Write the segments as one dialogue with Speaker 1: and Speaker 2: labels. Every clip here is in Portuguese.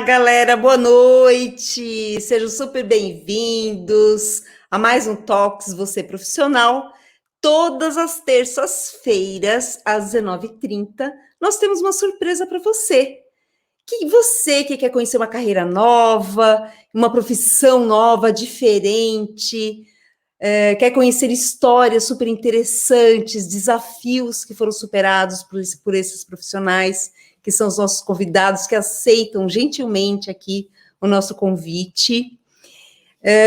Speaker 1: galera, boa noite. Sejam super bem-vindos a mais um Talks Você Profissional. Todas as terças-feiras, às 19h30, nós temos uma surpresa para você. Você que quer conhecer uma carreira nova, uma profissão nova, diferente, quer conhecer histórias super interessantes, desafios que foram superados por esses profissionais, que são os nossos convidados, que aceitam gentilmente aqui o nosso convite.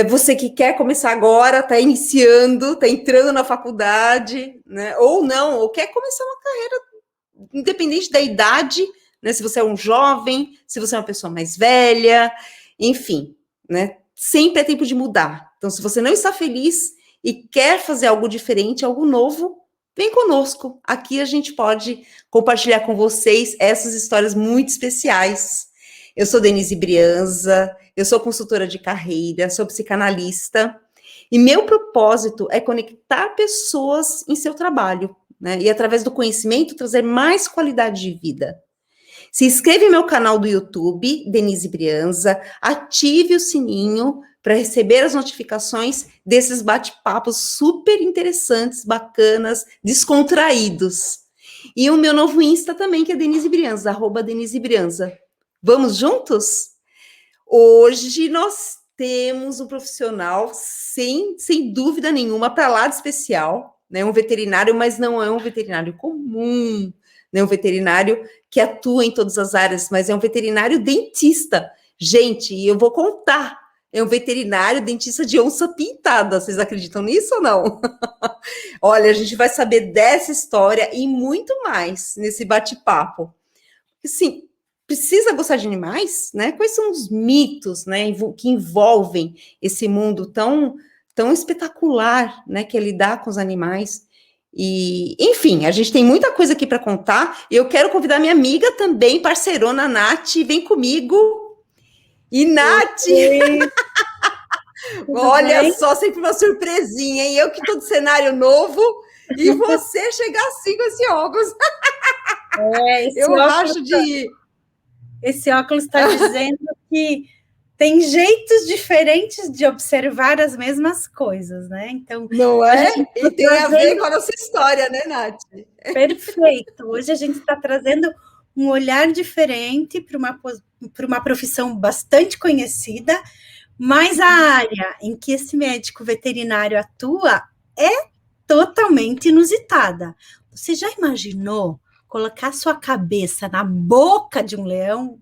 Speaker 1: Você que quer começar agora, está iniciando, está entrando na faculdade, né? Ou não, ou quer começar uma carreira independente da idade, né? Se você é um jovem, se você é uma pessoa mais velha, enfim, né? Sempre é tempo de mudar. Então, se você não está feliz e quer fazer algo diferente, algo novo, vem conosco. Aqui a gente pode compartilhar com vocês essas histórias muito especiais. Eu sou Denise Brianza, eu sou consultora de carreira, sou psicanalista, e meu propósito é conectar pessoas em seu trabalho, né? E através do conhecimento trazer mais qualidade de vida. Se inscreva em meu canal do YouTube, Denise Brianza, ative o sininho para receber as notificações desses bate-papos super interessantes, bacanas, descontraídos. E o meu novo Insta também, que é Denise Brianza, @DeniseBrianza. Vamos juntos? Hoje nós temos um profissional, sem dúvida nenhuma, para lá de especial, né? Um veterinário, mas não é um veterinário comum, né? Um veterinário que atua em todas as áreas, mas é um veterinário dentista. Gente, eu vou contar, é um veterinário dentista de onça pintada. Vocês acreditam nisso ou não? Olha, a gente vai saber dessa história e muito mais nesse bate-papo. Sim, precisa gostar de animais, né? Quais são os mitos, né, que envolvem esse mundo tão espetacular, né, que é lidar com os animais? E, enfim, a gente tem muita coisa aqui para contar. Eu quero convidar minha amiga também, parceirona, Nath, vem comigo. E Nath, olha só, sempre uma surpresinha, hein? Eu que estou de cenário novo e você chegar assim com esse óculos. Eu racho de ir.
Speaker 2: Esse óculos está dizendo que tem jeitos diferentes de observar as mesmas coisas, né? Então,
Speaker 1: não é? E tem a ver com a nossa história, né, Nath?
Speaker 2: Perfeito. Hoje a gente está trazendo um olhar diferente para uma profissão bastante conhecida, mas a área em que esse médico veterinário atua é totalmente inusitada. Você já imaginou colocar sua cabeça na boca de um leão?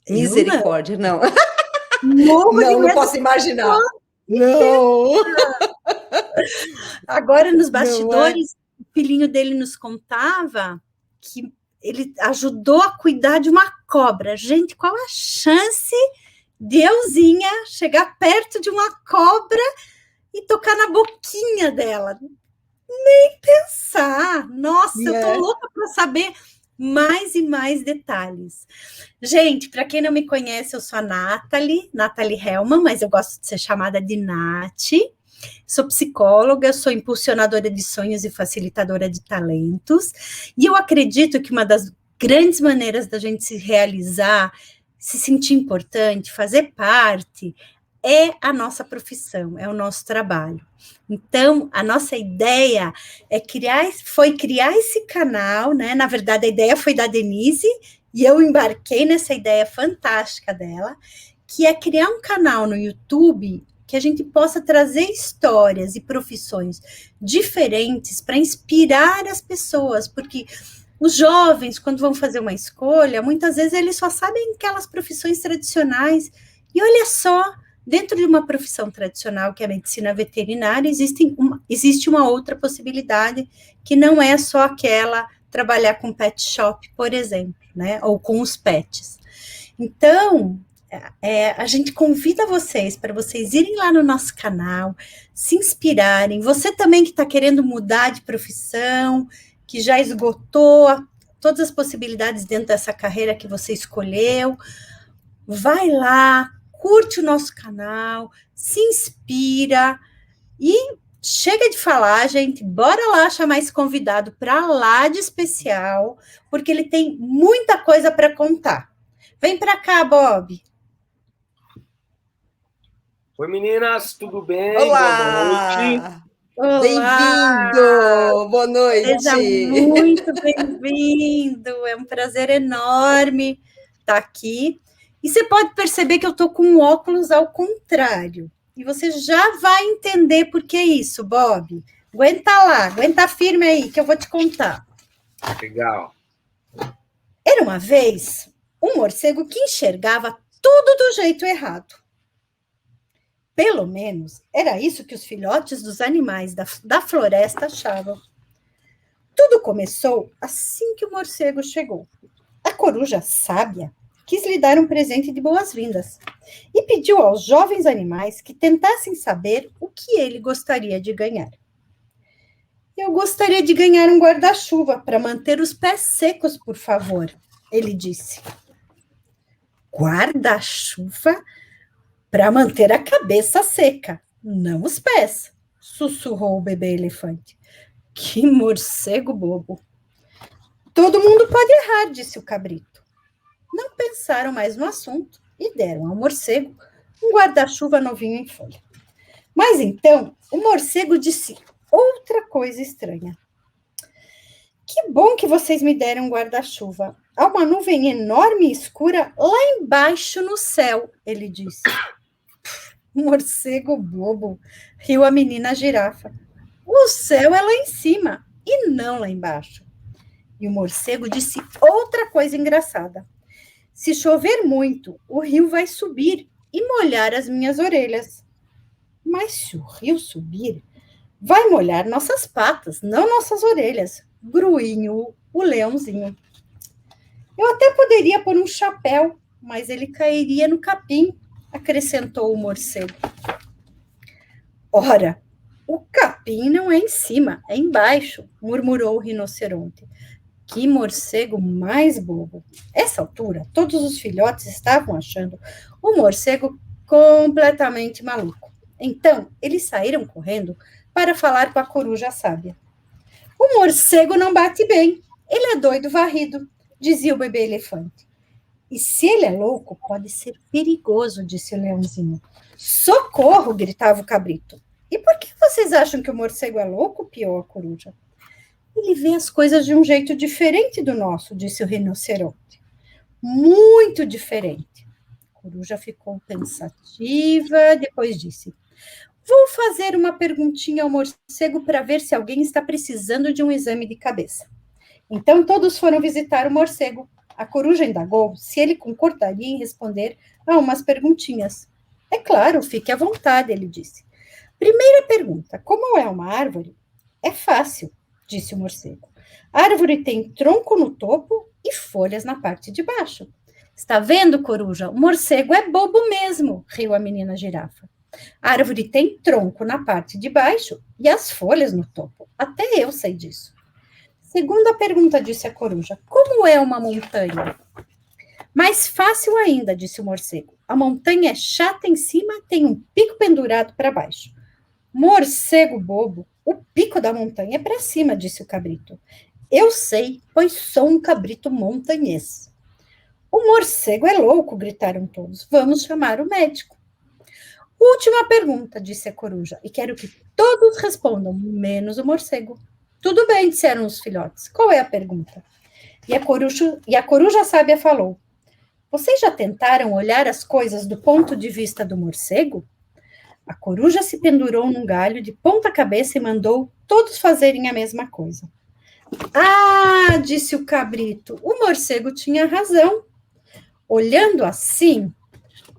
Speaker 1: Misericórdia, não. Não posso imaginar. Não.
Speaker 2: Agora, nos bastidores, o filhinho dele nos contava que ele ajudou a cuidar de uma cobra. Gente, qual a chance de euzinha chegar perto de uma cobra e tocar na boquinha dela? Nem pensar. Nossa, eu tô louca para saber mais e mais detalhes. Gente, para quem não me conhece, eu sou a Nathalie Hellman, mas eu gosto de ser chamada de Nath. Sou psicóloga, sou impulsionadora de sonhos e facilitadora de talentos. E eu acredito que uma das grandes maneiras da gente se realizar, se sentir importante, fazer parte, é a nossa profissão, é o nosso trabalho. Então, a nossa ideia foi criar esse canal, né? Na verdade, a ideia foi da Denise, e eu embarquei nessa ideia fantástica dela, que é criar um canal no YouTube que a gente possa trazer histórias e profissões diferentes para inspirar as pessoas, porque os jovens, quando vão fazer uma escolha, muitas vezes eles só sabem aquelas profissões tradicionais, e olha só, dentro de uma profissão tradicional, que é a medicina veterinária, existe uma outra possibilidade, que não é só aquela trabalhar com pet shop, por exemplo, né? Ou com os pets. Então, a gente convida vocês para vocês irem lá no nosso canal, se inspirarem. Você também que está querendo mudar de profissão, que já esgotou todas as possibilidades dentro dessa carreira que você escolheu, vai lá, curte o nosso canal, se inspira e chega de falar, gente, bora lá chamar esse convidado para lá de especial, porque ele tem muita coisa para contar. Vem para cá, Bob.
Speaker 3: Oi, meninas, tudo bem?
Speaker 1: Olá!
Speaker 2: Olá!
Speaker 1: Bem-vindo! Boa noite!
Speaker 2: Seja muito bem-vindo! É um prazer enorme estar aqui. E você pode perceber que eu estou com óculos ao contrário. E você já vai entender por que isso, Bob. Aguenta lá, aguenta firme aí, que eu vou te contar.
Speaker 3: Legal.
Speaker 2: Era uma vez um morcego que enxergava tudo do jeito errado. Pelo menos era isso que os filhotes dos animais da floresta achavam. Tudo começou assim que o morcego chegou. A coruja sábia quis lhe dar um presente de boas-vindas e pediu aos jovens animais que tentassem saber o que ele gostaria de ganhar. Eu gostaria de ganhar um guarda-chuva para manter os pés secos, por favor, ele disse. Guarda-chuva para manter a cabeça seca, não os pés, sussurrou o bebê elefante. Que morcego bobo. Todo mundo pode errar, disse o cabrito. Não pensaram mais no assunto e deram ao morcego um guarda-chuva novinho em folha. Mas então o morcego disse outra coisa estranha. Que bom que vocês me deram um guarda-chuva. Há uma nuvem enorme e escura lá embaixo no céu, ele disse. Morcego bobo, riu a menina girafa. O céu é lá em cima e não lá embaixo. E o morcego disse outra coisa engraçada. Se chover muito, o rio vai subir e molhar as minhas orelhas. Mas se o rio subir, vai molhar nossas patas, não nossas orelhas, gruinho o leãozinho. Eu até poderia pôr um chapéu, mas ele cairia no capim, acrescentou o morcego. Ora, o capim não é em cima, é embaixo, murmurou o rinoceronte. Que morcego mais bobo! Essa altura, todos os filhotes estavam achando o morcego completamente maluco. Então, eles saíram correndo para falar com a coruja sábia. O morcego não bate bem, ele é doido varrido, dizia o bebê elefante. E se ele é louco, pode ser perigoso, disse o leãozinho. Socorro, gritava o cabrito. E por que vocês acham que o morcego é louco? Piou a coruja. Ele vê as coisas de um jeito diferente do nosso, disse o rinoceronte. Muito diferente. A coruja ficou pensativa, depois disse: vou fazer uma perguntinha ao morcego para ver se alguém está precisando de um exame de cabeça. Então todos foram visitar o morcego. A coruja indagou se ele concordaria em responder a umas perguntinhas. É claro, fique à vontade, ele disse. Primeira pergunta: como é uma árvore? É fácil, disse o morcego. A árvore tem tronco no topo e folhas na parte de baixo. Está vendo, coruja? O morcego é bobo mesmo, riu a menina girafa. A árvore tem tronco na parte de baixo e as folhas no topo. Até eu sei disso. Segunda pergunta, disse a coruja. Como é uma montanha? Mais fácil ainda, disse o morcego. A montanha é chata em cima, tem um pico pendurado para baixo. Morcego bobo, o pico da montanha é para cima, disse o cabrito. Eu sei, pois sou um cabrito montanhês. O morcego é louco, gritaram todos. Vamos chamar o médico. Última pergunta, disse a coruja, e quero que todos respondam, menos o morcego. Tudo bem, disseram os filhotes. Qual é a pergunta? E a coruja sábia falou. Vocês já tentaram olhar as coisas do ponto de vista do morcego? A coruja se pendurou num galho de ponta cabeça e mandou todos fazerem a mesma coisa. Ah, disse o cabrito, o morcego tinha razão. Olhando assim,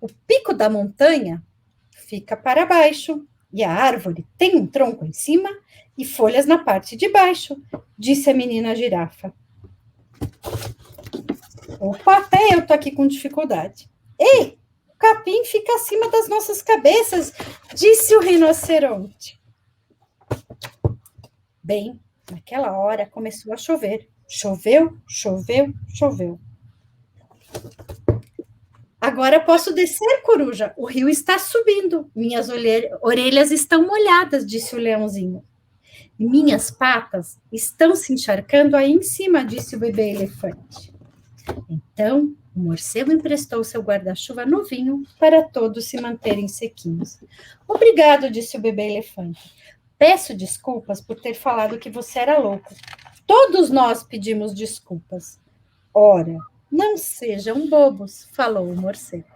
Speaker 2: o pico da montanha fica para baixo e a árvore tem um tronco em cima e folhas na parte de baixo, disse a menina girafa. Opa, até eu tô aqui com dificuldade. Ei, o capim fica acima das nossas cabeças, disse o rinoceronte. Bem, naquela hora começou a chover. Choveu, choveu, choveu. Agora posso descer, coruja. O rio está subindo. Minhas orelhas estão molhadas, disse o leãozinho. Minhas patas estão se encharcando aí em cima, disse o bebê elefante. Então, o morcego emprestou seu guarda-chuva novinho para todos se manterem sequinhos. Obrigado, disse o bebê elefante. Peço desculpas por ter falado que você era louco. Todos nós pedimos desculpas. Ora, não sejam bobos, falou o morcego.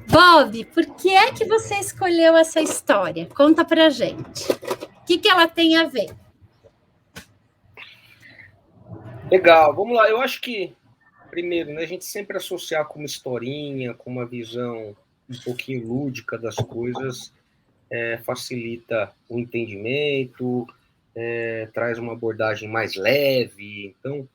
Speaker 2: Bob, por que é que você escolheu essa história? Conta pra gente. O que ela tem a ver?
Speaker 3: Legal, vamos lá. Eu acho que, primeiro, né, a gente sempre associar com uma historinha, com uma visão um pouquinho lúdica das coisas, facilita o entendimento, traz uma abordagem mais leve. Então,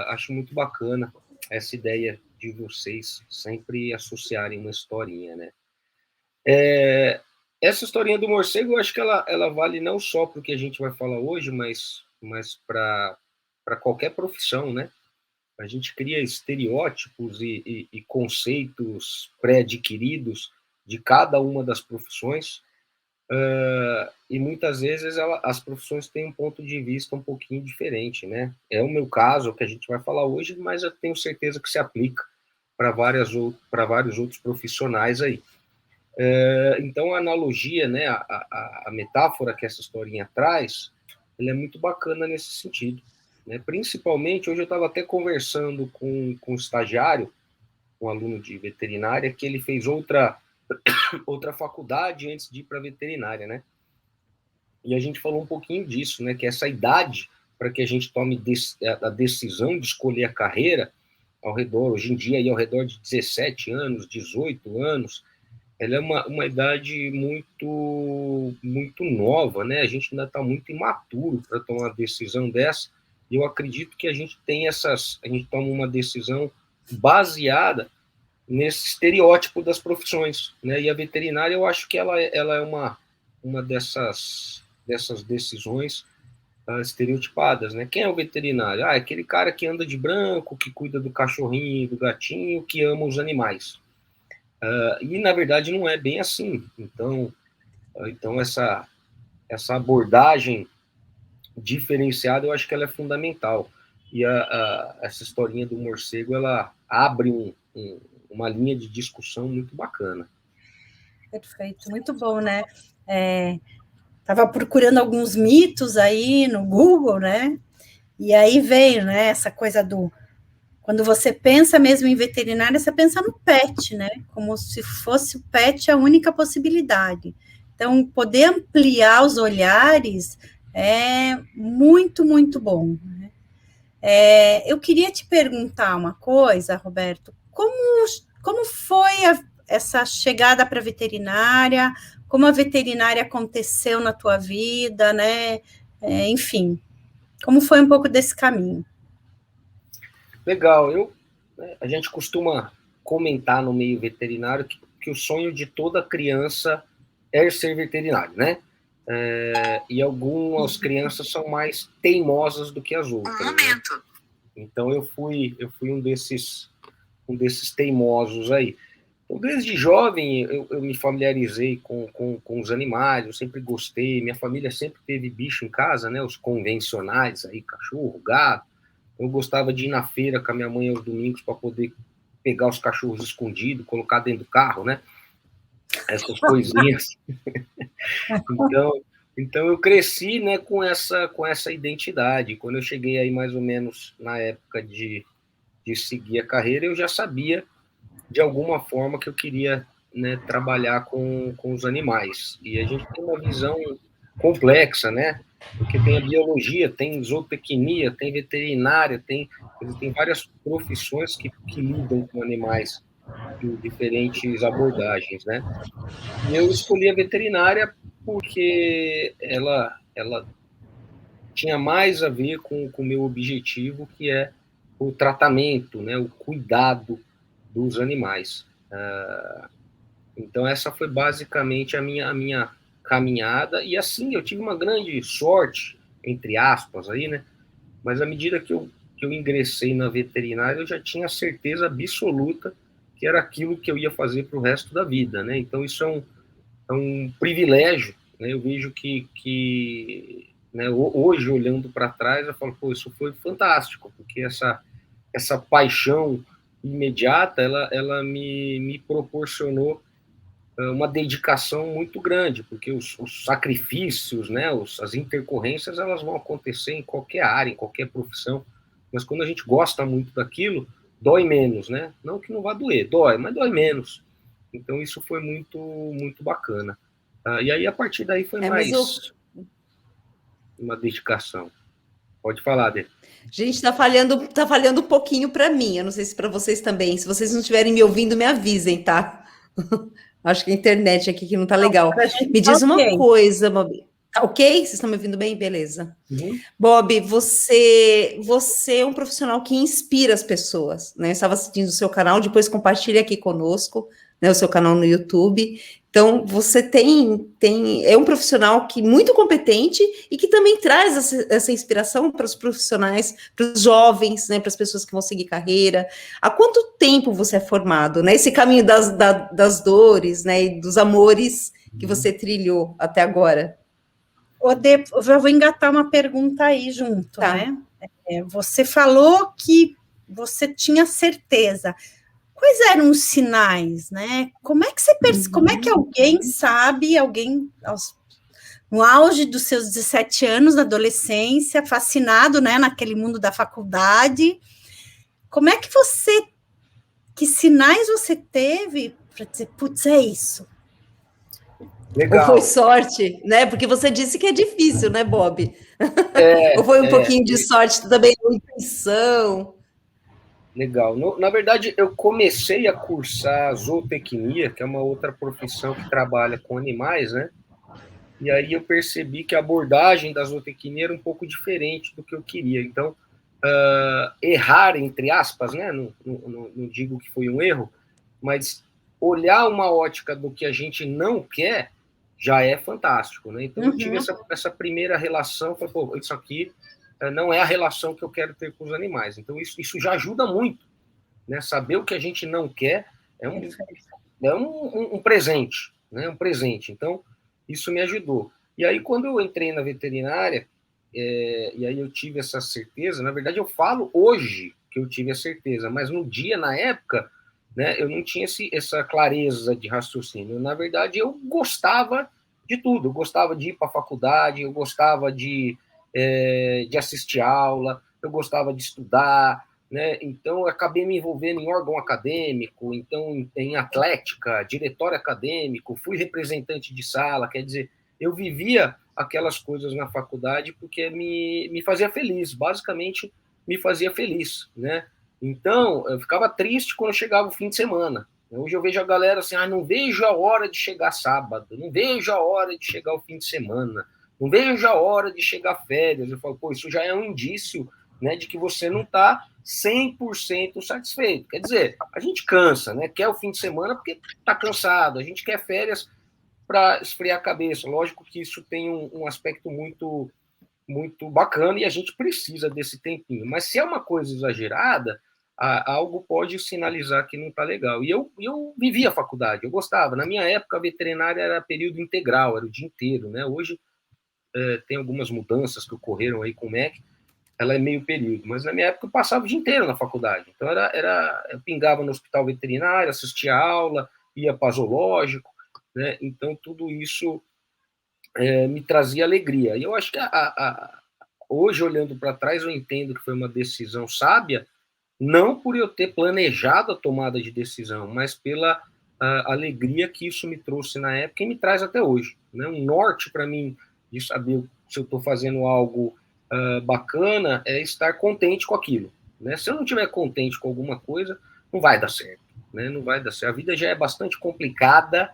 Speaker 3: acho muito bacana essa ideia de vocês sempre associarem uma historinha, né? Essa historinha do morcego, eu acho que ela vale não só para o que a gente vai falar hoje, mas para qualquer profissão, né? A gente cria estereótipos e conceitos pré-adquiridos de cada uma das profissões, e muitas vezes as profissões têm um ponto de vista um pouquinho diferente, né? É o meu caso, que a gente vai falar hoje, mas eu tenho certeza que se aplica para vários outros profissionais aí. Então, a analogia, né, a metáfora que essa historinha traz, ela é muito bacana nesse sentido, né? Principalmente, hoje eu estava até conversando com um estagiário, um aluno de veterinária, que ele fez outra faculdade antes de ir para a veterinária, né? E a gente falou um pouquinho disso, né? Que essa idade para que a gente tome a decisão de escolher a carreira, hoje em dia, aí, ao redor de 17 anos, 18 anos, ela é uma idade muito nova, né? A gente ainda está muito imaturo para tomar uma decisão dessa, e eu acredito que a gente toma uma decisão baseada nesse estereótipo das profissões, né? E a veterinária, eu acho que ela é uma dessas decisões estereotipadas, né? Quem é o veterinário? É aquele cara que anda de branco, que cuida do cachorrinho, do gatinho, que ama os animais. E, na verdade, não é bem assim. Então essa abordagem diferenciada, eu acho que ela é fundamental. E essa historinha do morcego, ela abre uma linha de discussão muito bacana.
Speaker 2: Perfeito, muito bom, né? Estava procurando alguns mitos aí no Google, né? E aí veio, né, essa coisa do... Quando você pensa mesmo em veterinária, você pensa no pet, né? Como se fosse o pet a única possibilidade. Então, poder ampliar os olhares é muito, muito bom. Né? Eu queria te perguntar uma coisa, Roberto. Como foi essa chegada para a veterinária? Como a veterinária aconteceu na tua vida, né? Enfim, como foi um pouco desse caminho?
Speaker 3: Legal. A gente costuma comentar no meio veterinário que o sonho de toda criança é ser veterinário, né? E algumas crianças são mais teimosas do que as outras. Né? Então eu fui um desses teimosos aí. Então, desde jovem eu me familiarizei com os animais, eu sempre gostei, minha família sempre teve bicho em casa, né? Os convencionais aí, cachorro, gato. Eu gostava de ir na feira com a minha mãe aos domingos para poder pegar os cachorros escondidos, colocar dentro do carro, né? Essas coisinhas. Então eu cresci, né, com essa identidade. Quando eu cheguei aí mais ou menos na época de seguir a carreira, eu já sabia de alguma forma que eu queria, né, trabalhar com os animais. E a gente tem uma visão complexa, né? Porque tem a biologia, tem zootecnia, tem veterinária, tem várias profissões que lidam com animais em diferentes abordagens, né? E eu escolhi a veterinária porque ela tinha mais a ver com o meu objetivo, que é o tratamento, né, o cuidado dos animais. Então, essa foi basicamente a minha caminhada, e assim, eu tive uma grande sorte, entre aspas, aí, né? Mas à medida que eu ingressei na veterinária, eu já tinha certeza absoluta que era aquilo que eu ia fazer para o resto da vida, né? Então, isso é um privilégio, né? Eu vejo que né, hoje, olhando para trás, eu falo, pô, isso foi fantástico, porque essa paixão imediata, ela me proporcionou uma dedicação muito grande, porque os sacrifícios, né, as intercorrências, elas vão acontecer em qualquer área, em qualquer profissão, mas quando a gente gosta muito daquilo, dói menos, né? Não que não vá doer, dói, mas dói menos. Então isso foi muito, muito bacana. E aí, a partir daí, foi mais uma dedicação. Pode falar, Dê.
Speaker 1: Gente, tá falhando um pouquinho para mim. Eu não sei se para vocês também. Se vocês não estiverem me ouvindo, me avisem, tá? Acho que a internet aqui que não tá legal. Me diz uma coisa, Bob. Tá ok? Vocês estão me ouvindo bem? Beleza.
Speaker 3: Uhum.
Speaker 1: Bob, você é um profissional que inspira as pessoas, né? Eu estava assistindo o seu canal, depois compartilhe aqui conosco, né, o seu canal no YouTube. Então, você é um profissional que muito competente e que também traz essa inspiração para os profissionais, para os jovens, né, para as pessoas que vão seguir carreira. Há quanto tempo você é formado, né? Esse caminho das dores, né, e dos amores que você trilhou até agora?
Speaker 2: Eu já vou engatar uma pergunta aí junto,
Speaker 1: Tá.
Speaker 2: né? Você falou que você tinha certeza. Quais eram os sinais, né? Como é que alguém sabe, no auge dos seus 17 anos, na adolescência, fascinado, né, naquele mundo da faculdade, que sinais você teve para dizer, putz, é isso?
Speaker 3: Legal.
Speaker 1: Ou foi sorte, né? Porque você disse que é difícil, né, Bob? Ou foi um pouquinho de sorte também, intuição?
Speaker 3: Legal. Na verdade, eu comecei a cursar zootecnia, que é uma outra profissão que trabalha com animais, né? E aí eu percebi que a abordagem da zootecnia era um pouco diferente do que eu queria. Então, errar, entre aspas, né? Não digo que foi um erro, mas olhar uma ótica do que a gente não quer já é fantástico, né? Então, eu tive essa primeira relação, falei, pô, isso aqui não é a relação que eu quero ter com os animais. Então, isso já ajuda muito, né? Saber o que a gente não quer é um presente, né? Um presente. Então, isso me ajudou. E aí, quando eu entrei na veterinária, e aí eu tive essa certeza, na verdade, eu falo hoje que eu tive a certeza, mas no dia, na época, né, eu não tinha essa clareza de raciocínio. Na verdade, eu gostava de tudo. Eu gostava de ir para a faculdade, eu gostava de assistir aula, eu gostava de estudar, né? Então, eu acabei me envolvendo em órgão acadêmico, então em atlética, diretório acadêmico, fui representante de sala, quer dizer, eu vivia aquelas coisas na faculdade porque me fazia feliz, basicamente me fazia feliz, né? Então, eu ficava triste quando chegava o fim de semana. Hoje eu vejo a galera assim, não vejo a hora de chegar sábado, não vejo a hora de chegar o fim de semana, não vejo a hora de chegar férias. Eu falo, pô, isso já é um indício, né, de que você não está 100% satisfeito. Quer dizer, a gente cansa, né? Quer o fim de semana porque está cansado, a gente quer férias para esfriar a cabeça. Lógico que isso tem um aspecto muito, muito bacana e a gente precisa desse tempinho. Mas se é uma coisa exagerada, algo pode sinalizar que não está legal. E eu vivia a faculdade, eu gostava. Na minha época, a veterinária era período integral, era o dia inteiro, né? Hoje tem algumas mudanças que ocorreram aí com o MEC, ela é meio período, mas na minha época eu passava o dia inteiro na faculdade. Então eu pingava no hospital veterinário, assistia a aula, ia para zoológico, né? Então tudo isso me trazia alegria. E eu acho que hoje, olhando para trás, eu entendo que foi uma decisão sábia, não por eu ter planejado a tomada de decisão, mas pela alegria que isso me trouxe na época e me traz até hoje, né? Um norte para mim de saber se eu estou fazendo algo bacana é estar contente com aquilo, né? Se eu não estiver contente com alguma coisa, não vai dar certo, né? Não vai dar certo. A vida já é bastante complicada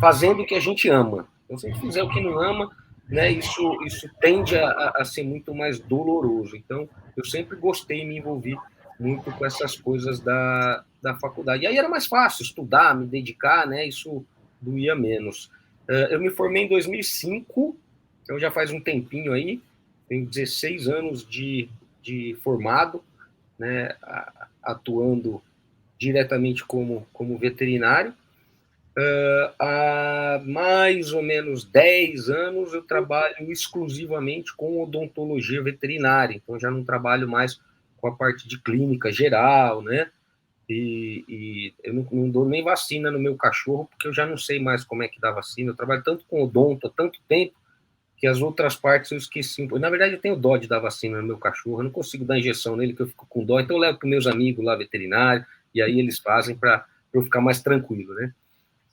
Speaker 3: fazendo o que a gente ama. Então, se a gente fizer o que não ama, né, isso tende a ser muito mais doloroso. Então, eu sempre gostei de me envolver muito com essas coisas da faculdade. E aí era mais fácil estudar, me dedicar, né? Isso doía menos. Eu me formei em 2005, então já faz um tempinho aí, tenho 16 anos de formado, né, atuando diretamente como veterinário. Há mais ou menos 10 anos eu trabalho exclusivamente com odontologia veterinária, então já não trabalho mais com a parte de clínica geral, né? E eu não dou nem vacina no meu cachorro, porque eu já não sei mais como é que dá vacina. Eu trabalho tanto com odonto há tanto tempo que as outras partes eu esqueci. Na verdade, eu tenho dó de dar vacina no meu cachorro, eu não consigo dar injeção nele, que eu fico com dó. Então, eu levo para meus amigos lá, veterinário, e aí eles fazem para eu ficar mais tranquilo, né?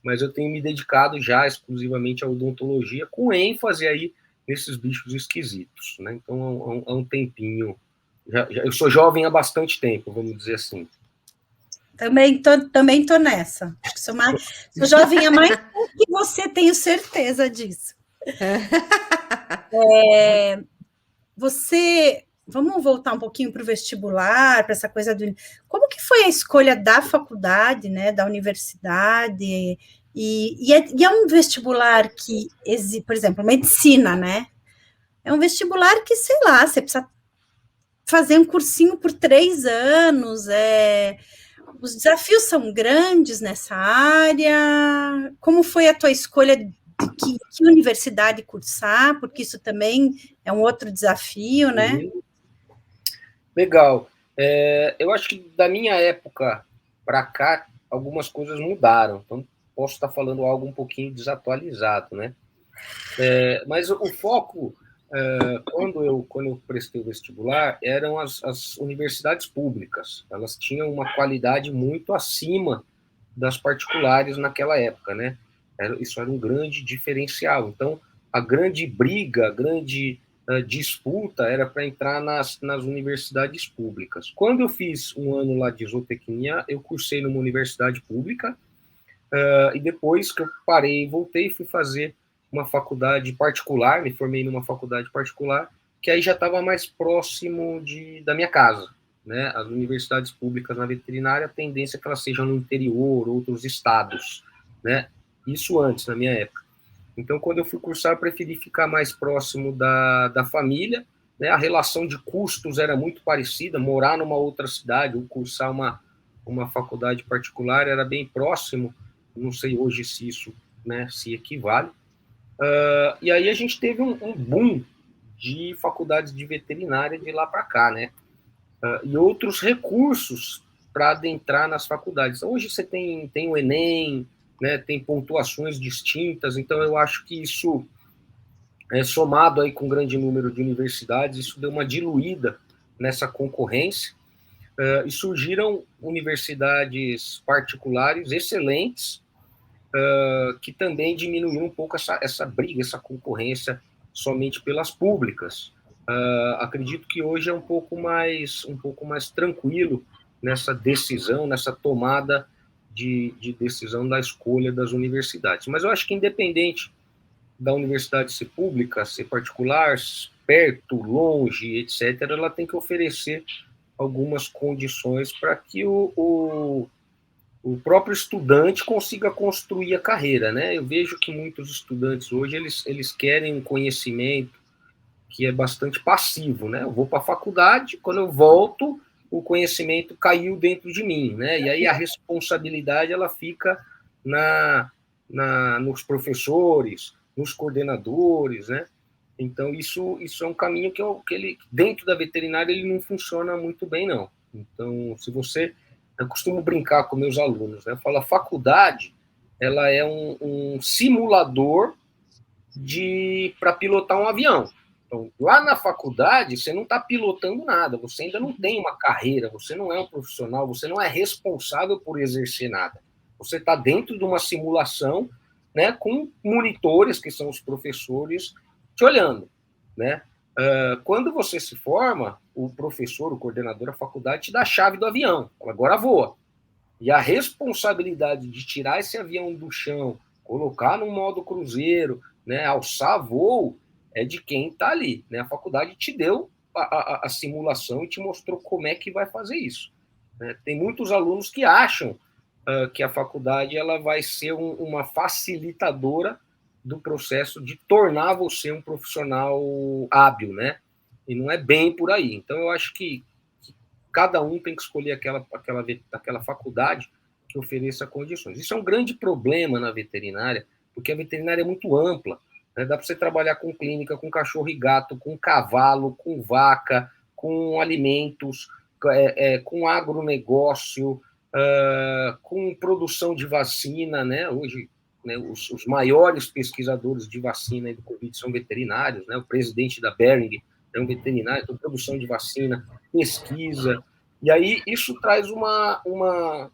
Speaker 3: Mas eu tenho me dedicado já exclusivamente à odontologia, com ênfase aí nesses bichos esquisitos, né? Então, há um tempinho. Eu sou jovem há bastante tempo, vamos dizer assim.
Speaker 2: Também tô nessa. Acho que sou jovem há mais tempo que você, tenho certeza disso. Vamos voltar um pouquinho para o vestibular, para essa coisa do. Como que foi a escolha da faculdade, né, da universidade? E é um vestibular que, por exemplo, medicina, né? É um vestibular que, sei lá, você precisa fazer um cursinho por 3 anos, os desafios são grandes nessa área. Como foi a tua escolha de que universidade cursar? Porque isso também é um outro desafio, né?
Speaker 3: Legal. Eu acho que da minha época para cá, algumas coisas mudaram. Então, posso estar falando algo um pouquinho desatualizado, né? Mas o foco, quando eu prestei o vestibular, eram as universidades públicas. Elas tinham uma qualidade muito acima das particulares naquela época, né? Isso era um grande diferencial. Então, a grande briga, a grande disputa era para entrar nas universidades públicas. Quando eu fiz um ano lá de zootecnia, eu cursei numa universidade pública, e depois que eu parei e voltei, fui fazer uma faculdade particular, me formei numa faculdade particular, que aí já estava mais próximo da minha casa, né? As universidades públicas na veterinária, a tendência é que elas sejam no interior, outros estados, né? Isso antes, na minha época. Então, quando eu fui cursar, eu preferi ficar mais próximo da família, né? A relação de custos era muito parecida, morar numa outra cidade ou cursar uma faculdade particular era bem próximo, não sei hoje se isso, né, se equivale. E aí a gente teve um boom de faculdades de veterinária de lá para cá, né? E outros recursos para adentrar nas faculdades. Hoje você tem o Enem, né, tem pontuações distintas, então eu acho que isso, somado aí com um grande número de universidades, isso deu uma diluída nessa concorrência, e surgiram universidades particulares excelentes, que também diminuíram um pouco essa briga, essa concorrência somente pelas públicas. Acredito que hoje é um pouco mais tranquilo nessa decisão, nessa tomada de decisão da escolha das universidades. Mas eu acho que independente da universidade ser pública, ser particular, perto, longe, etc., ela tem que oferecer algumas condições para que o próprio estudante consiga construir a carreira, né? Eu vejo que muitos estudantes hoje, eles querem um conhecimento que é bastante passivo, né? Eu vou para a faculdade, quando eu volto, o conhecimento caiu dentro de mim, né? E aí a responsabilidade, ela fica nos professores, nos coordenadores, né? Então, isso é um caminho que ele, dentro da veterinária, ele não funciona muito bem, não. Então, eu costumo brincar com meus alunos, né? Eu falo, a faculdade, ela é um simulador para pilotar um avião. Então, lá na faculdade, você não está pilotando nada, você ainda não tem uma carreira, você não é um profissional, você não é responsável por exercer nada. Você está dentro de uma simulação, né, com monitores, que são os professores, te olhando, né? Quando você se forma, o professor, o coordenador da faculdade te dá a chave do avião, fala, agora voa. E a responsabilidade de tirar esse avião do chão, colocar no modo cruzeiro, né, alçar voo, é de quem está ali, né? A faculdade te deu a simulação e te mostrou como é que vai fazer isso, né? Tem muitos alunos que acham que a faculdade ela vai ser uma facilitadora do processo de tornar você um profissional hábil, né? E não é bem por aí. Então, eu acho que cada um tem que escolher aquela faculdade que ofereça condições. Isso é um grande problema na veterinária, porque a veterinária é muito ampla, né? Dá para você trabalhar com clínica, com cachorro e gato, com cavalo, com vaca, com alimentos, com agronegócio, com produção de vacina, né? Hoje, né, os maiores pesquisadores de vacina e do Covid são veterinários, né? O presidente da Behring é um veterinário, então produção de vacina, pesquisa, e aí isso traz uma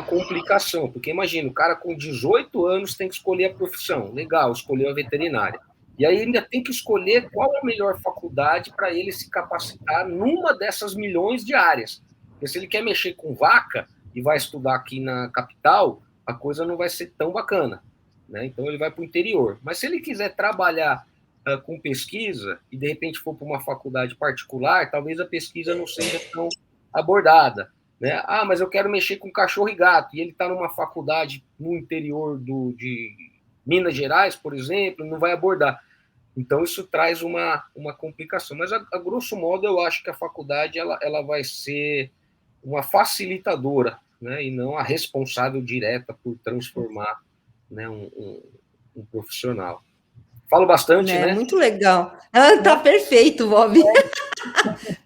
Speaker 3: complicação, porque imagina, o cara com 18 anos tem que escolher a profissão, legal, escolheu a veterinária, e aí ainda tem que escolher qual é a melhor faculdade para ele se capacitar numa dessas milhões de áreas, porque se ele quer mexer com vaca e vai estudar aqui na capital, a coisa não vai ser tão bacana, né? Então ele vai para o interior, mas se ele quiser trabalhar com pesquisa e de repente for para uma faculdade particular, talvez a pesquisa não seja tão abordada, né? Ah, mas eu quero mexer com cachorro e gato, e ele está numa faculdade no interior de Minas Gerais, por exemplo, não vai abordar. Então, isso traz uma complicação. Mas, a grosso modo, eu acho que a faculdade ela vai ser uma facilitadora, né? E não a responsável direta por transformar, né, um profissional. Falo bastante, né?
Speaker 1: Muito legal. Tá perfeito, Bob.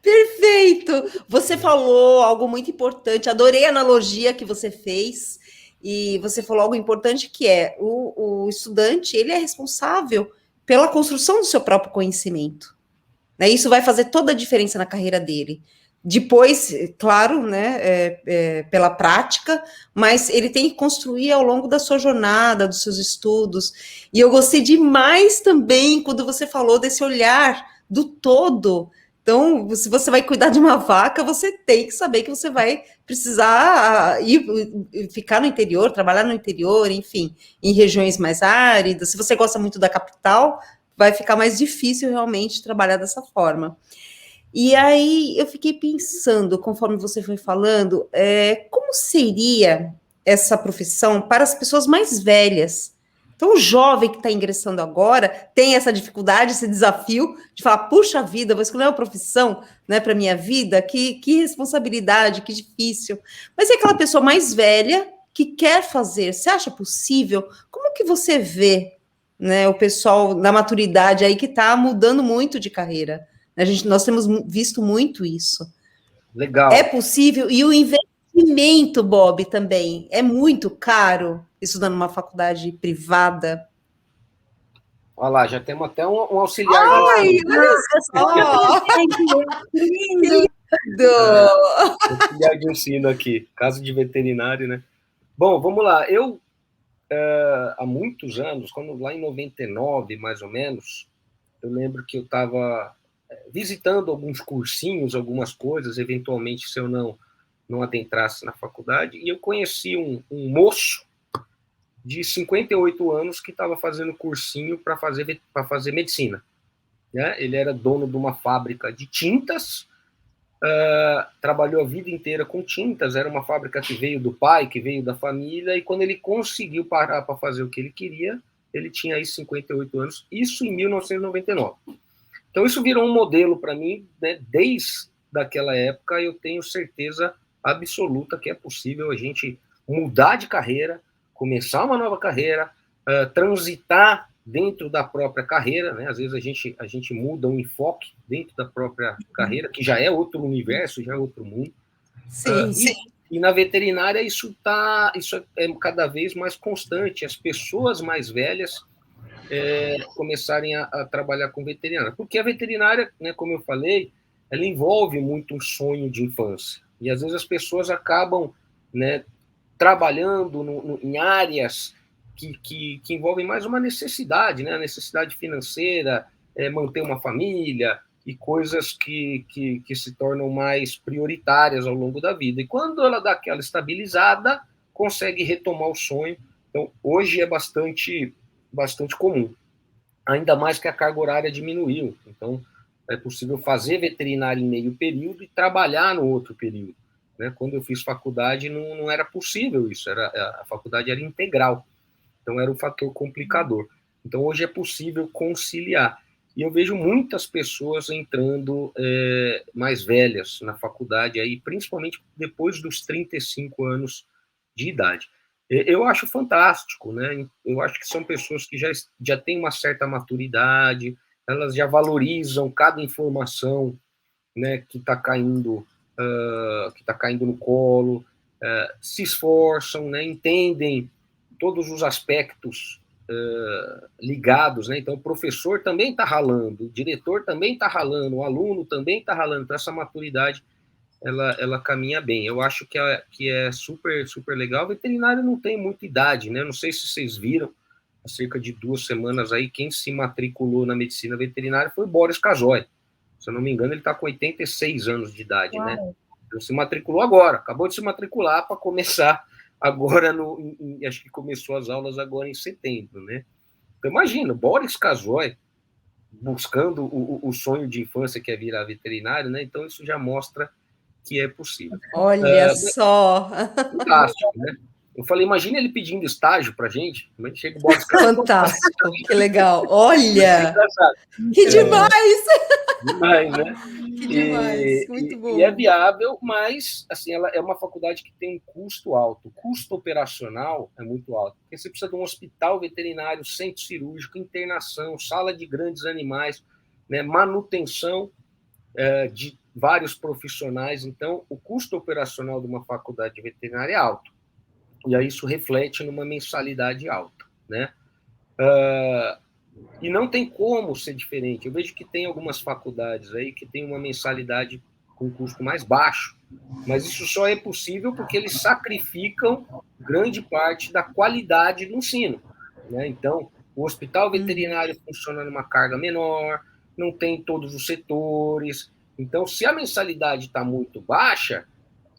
Speaker 1: Perfeito. Você falou algo muito importante. Adorei a analogia que você fez. E você falou algo importante que é o estudante, ele é responsável pela construção do seu próprio conhecimento. Né? Isso vai fazer toda a diferença na carreira dele. Depois, claro, né, pela prática, mas ele tem que construir ao longo da sua jornada, dos seus estudos. E eu gostei demais também quando você falou desse olhar do todo. Então, se você vai cuidar de uma vaca, você tem que saber que você vai precisar ficar no interior, trabalhar no interior, enfim, em regiões mais áridas. Se você gosta muito da capital, vai ficar mais difícil realmente trabalhar dessa forma. E aí eu fiquei pensando, conforme você foi falando, como seria essa profissão para as pessoas mais velhas? Então, o jovem que está ingressando agora tem essa dificuldade, esse desafio de falar, puxa vida, vou escolher uma profissão, né, para a minha vida, que responsabilidade, que difícil. Mas é aquela pessoa mais velha que quer fazer, você acha possível? Como que você vê, né, o pessoal da maturidade aí que está mudando muito de carreira? Nós temos visto muito isso.
Speaker 3: Legal.
Speaker 1: É possível, e o investimento, Bob, também é muito caro estudando numa faculdade privada.
Speaker 3: Olha lá, já temos até um auxiliar.
Speaker 1: Ai, olha só!
Speaker 2: Lindo!
Speaker 3: Auxiliar de ensino aqui, caso de veterinário, né? Bom, vamos lá. Eu, há muitos anos, lá em 99, mais ou menos, eu lembro que eu estava visitando alguns cursinhos, algumas coisas, eventualmente, se eu não adentrasse na faculdade, e eu conheci um moço de 58 anos que estava fazendo cursinho para fazer medicina. Né? Ele era dono de uma fábrica de tintas, trabalhou a vida inteira com tintas, era uma fábrica que veio do pai, que veio da família, e quando ele conseguiu parar para fazer o que ele queria, ele tinha aí 58 anos, isso em 1999. Então, isso virou um modelo para mim, né? Desde aquela época, eu tenho certeza absoluta que é possível a gente mudar de carreira, começar uma nova carreira, transitar dentro da própria carreira, né? Às vezes a gente muda um enfoque dentro da própria carreira, que já é outro universo, já é outro mundo.
Speaker 1: Sim, sim.
Speaker 3: E na veterinária isso é cada vez mais constante. As pessoas mais velhas começarem a trabalhar com veterinária. Porque a veterinária, né, como eu falei, ela envolve muito um sonho de infância. E às vezes as pessoas acabam, né, trabalhando em áreas que envolvem mais uma necessidade, né, a necessidade financeira, manter uma família e coisas que se tornam mais prioritárias ao longo da vida. E quando ela dá aquela estabilizada, consegue retomar o sonho. Então, hoje é bastante comum, ainda mais que a carga horária diminuiu. Então, é possível fazer veterinária em meio período e trabalhar no outro período. Né? Quando eu fiz faculdade, não era possível isso, a faculdade era integral, então era um fator complicador. Então, hoje é possível conciliar. E eu vejo muitas pessoas entrando mais velhas na faculdade, aí, principalmente depois dos 35 anos de idade. Eu acho fantástico, né? Eu acho que são pessoas que já têm uma certa maturidade, elas já valorizam cada informação, né, que está caindo que está caindo no colo, se esforçam, né, entendem todos os aspectos ligados, né? Então o professor também está ralando, o diretor também está ralando, o aluno também está ralando. Então essa maturidade ela caminha bem. Eu acho que é super, super legal. O veterinário não tem muita idade, né? Não sei se vocês viram, há cerca de 2 semanas aí, quem se matriculou na medicina veterinária foi o Boris Casoy. Se eu não me engano, ele está com 86 anos de idade, né? Então, se matriculou agora, acabou de se matricular para começar agora, acho que começou as aulas agora em setembro, né? Então, imagina, Boris Casoy buscando o sonho de infância, que é virar veterinário, né? Então, isso já mostra que é possível.
Speaker 1: Olha só!
Speaker 3: Fantástico, né? Eu falei, imagina ele pedindo estágio para a gente. Como é que chega o Boris Casoy?
Speaker 1: Fantástico, que legal! Olha! Que demais!
Speaker 3: Demais, né?
Speaker 1: Que demais, muito bom.
Speaker 3: E é viável, mas assim, ela é uma faculdade que tem um custo alto. O custo operacional é muito alto. Porque você precisa de um hospital veterinário, centro cirúrgico, internação, sala de grandes animais, né, manutenção de vários profissionais. Então, o custo operacional de uma faculdade veterinária é alto. E aí isso reflete numa mensalidade alta, né? E não tem como ser diferente. Eu vejo que tem algumas faculdades aí que tem uma mensalidade com custo mais baixo, mas isso só é possível porque eles sacrificam grande parte da qualidade do ensino, né? Então, o hospital veterinário funciona numa carga menor, não tem todos os setores. Então, se a mensalidade está muito baixa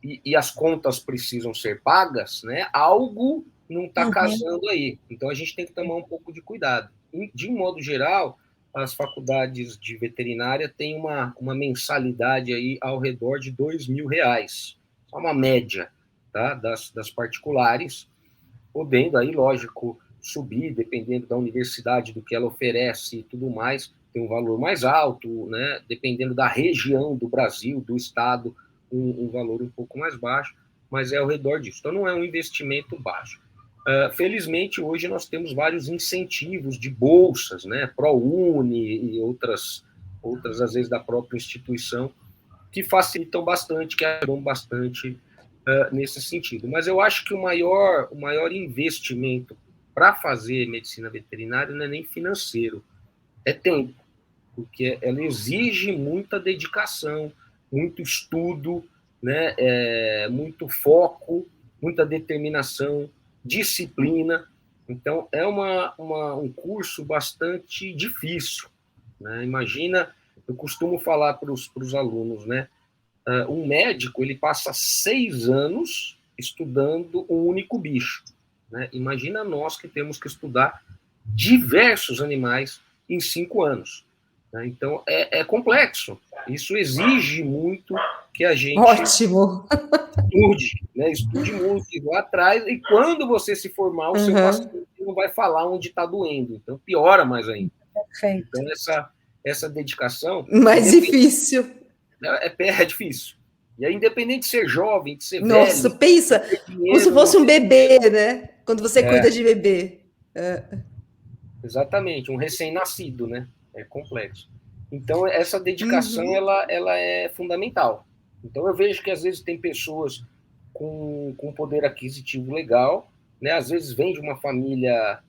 Speaker 3: e as contas precisam ser pagas, né, algo não está casando aí. Então, a gente tem que tomar um pouco de cuidado. De um modo geral, as faculdades de veterinária têm uma mensalidade aí ao redor de R$2.000. É uma média, tá, das particulares, podendo aí, lógico, subir, dependendo da universidade, do que ela oferece e tudo mais, tem um valor mais alto, né, dependendo da região do Brasil, do estado, um valor um pouco mais baixo, mas é ao redor disso. Então, não é um investimento baixo. Felizmente, hoje nós temos vários incentivos de bolsas, né, ProUni e outras, às vezes, da própria instituição, que facilitam bastante, que ajudam bastante nesse sentido. Mas eu acho que o maior investimento para fazer medicina veterinária não é nem financeiro, é tempo, porque ela exige muita dedicação, muito estudo, né, muito foco, muita determinação, disciplina. Então, é um curso bastante difícil, né? Imagina, eu costumo falar para os alunos, né? Um médico, ele passa 6 anos estudando um único bicho, né? Imagina nós que temos que estudar diversos animais em 5 anos. Né? Então, é complexo. Isso exige muito que a gente estude muito, e vá atrás, e quando você se formar, o seu paciente não vai falar onde está doendo. Então, piora mais ainda.
Speaker 2: Perfeito.
Speaker 3: Então, essa dedicação...
Speaker 1: Mais difícil.
Speaker 3: É difícil. E aí, independente de ser jovem, de ser velho...
Speaker 1: Nossa, pensa, como se fosse um bebê, né? Quando você cuida de bebê.
Speaker 3: Exatamente, um recém-nascido, né? É complexo. Então, essa dedicação, ela é fundamental. Então, eu vejo que, às vezes, tem pessoas com poder aquisitivo legal, né? Às vezes vem de uma família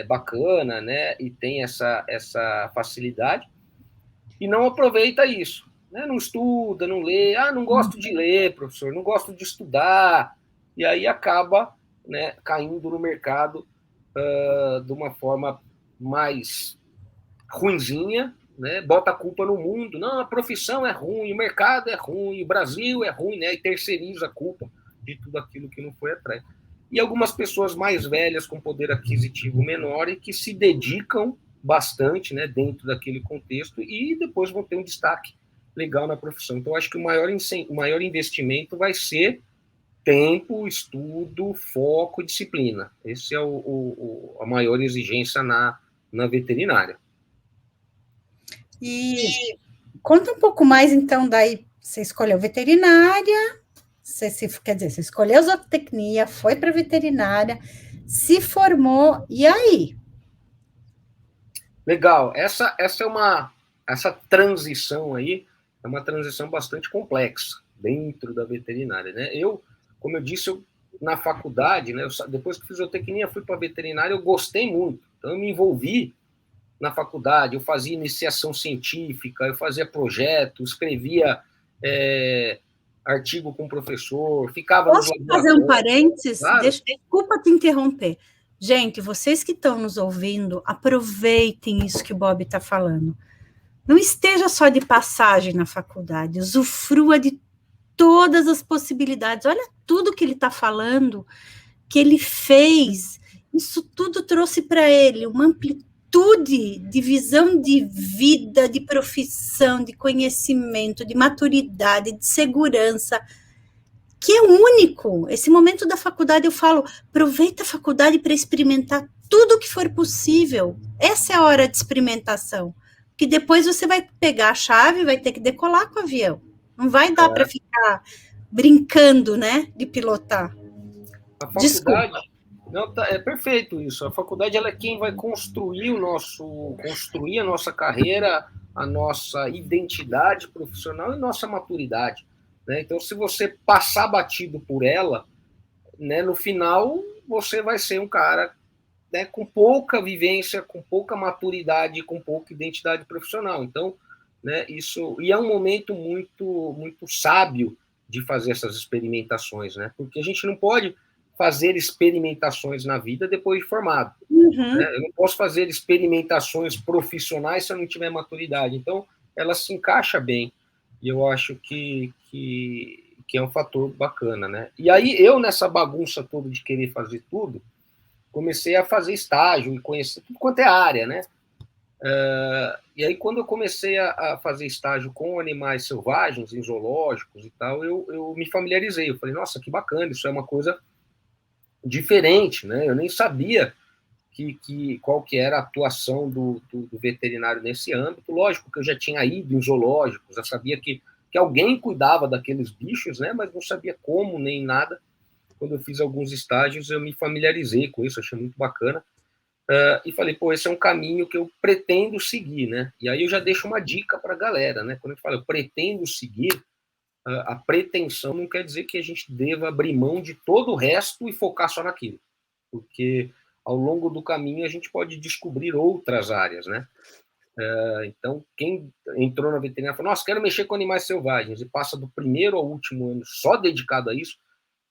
Speaker 3: bacana, né? E tem essa facilidade, e não aproveita isso. Né? Não estuda, não lê. Não gosto de ler, professor, não gosto de estudar. E aí acaba, né, caindo no mercado de uma forma mais ruinzinha, né? Bota a culpa no mundo. Não, a profissão é ruim, o mercado é ruim, o Brasil é ruim, né? E terceiriza a culpa de tudo aquilo que não foi atrás. E algumas pessoas mais velhas, com poder aquisitivo menor, e que se dedicam bastante, né, dentro daquele contexto, e depois vão ter um destaque legal na profissão. Então, acho que o maior investimento vai ser tempo, estudo, foco e disciplina. Esse é a maior exigência na veterinária.
Speaker 2: E conta um pouco mais, então, daí você escolheu veterinária, você escolheu zootecnia, foi para veterinária, se formou, e aí?
Speaker 3: Legal. Essa transição aí é uma transição bastante complexa, dentro da veterinária, né? Eu, como eu disse, na faculdade, né, depois que fiz zootecnia, fui para veterinária, eu gostei muito. Então, eu me envolvi na faculdade, eu fazia iniciação científica, eu fazia projeto, escrevia artigo com o professor, ficava
Speaker 2: Posso
Speaker 3: nos
Speaker 2: fazer um
Speaker 3: laboratórios.
Speaker 2: parênteses?
Speaker 3: Claro.
Speaker 2: Desculpa te interromper. Gente, vocês que estão nos ouvindo, aproveitem isso que o Bob está falando. Não esteja só de passagem na faculdade, usufrua de todas as possibilidades. Olha tudo que ele está falando, que ele fez. Isso tudo trouxe para ele uma amplitude de visão de vida, de profissão, de conhecimento, de maturidade, de segurança, que é único. Esse momento da faculdade, eu falo, aproveita a faculdade para experimentar tudo que for possível. Essa é a hora de experimentação. Que depois você vai pegar a chave e vai ter que decolar com o avião. Não vai dar para ficar brincando, né, de pilotar.
Speaker 3: A faculdade, não, é perfeito isso. A faculdade ela é quem vai construir a nossa carreira, a nossa identidade profissional e nossa maturidade, né? Então, se você passar batido por ela, né, no final você vai ser um cara, né, com pouca vivência, com pouca maturidade, com pouca identidade profissional. Então, né, isso, e é um momento muito, muito sábio de fazer essas experimentações, né? Porque a gente não pode fazer experimentações na vida depois de formado. Né? Eu não posso fazer experimentações profissionais se eu não tiver maturidade. Então, ela se encaixa bem. E eu acho que é um fator bacana, né? E aí, eu, nessa bagunça toda de querer fazer tudo, comecei a fazer estágio e conhecer tudo quanto é área, né? E aí, quando eu comecei a fazer estágio com animais selvagens, em zoológicos e tal, eu me familiarizei. Eu falei, nossa, que bacana, isso é uma coisa diferente, né? Eu nem sabia qual que era a atuação do veterinário nesse âmbito. Lógico que eu já tinha ido em zoológicos, já sabia que alguém cuidava daqueles bichos, né? Mas não sabia como, nem nada. Quando eu fiz alguns estágios, eu me familiarizei com isso, achei muito bacana. E falei, pô, esse é um caminho que eu pretendo seguir, né? E aí eu já deixo uma dica para a galera, né? Quando eu falo, eu pretendo seguir, a pretensão não quer dizer que a gente deva abrir mão de todo o resto e focar só naquilo. Porque ao longo do caminho a gente pode descobrir outras áreas, né? Então, quem entrou na veterinária falou, nossa, quero mexer com animais selvagens, e passa do primeiro ao último ano só dedicado a isso,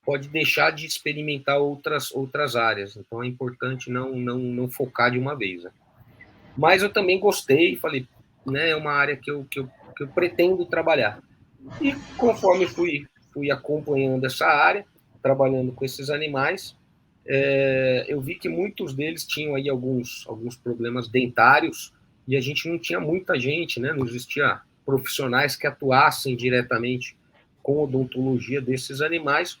Speaker 3: pode deixar de experimentar outras áreas. Então, é importante não focar de uma vez, né? Mas eu também gostei, falei, né, é uma área que eu pretendo trabalhar. E conforme fui acompanhando essa área, trabalhando com esses animais, eu vi que muitos deles tinham aí alguns problemas dentários, e a gente não tinha muita gente, né? Não existia profissionais que atuassem diretamente com odontologia desses animais,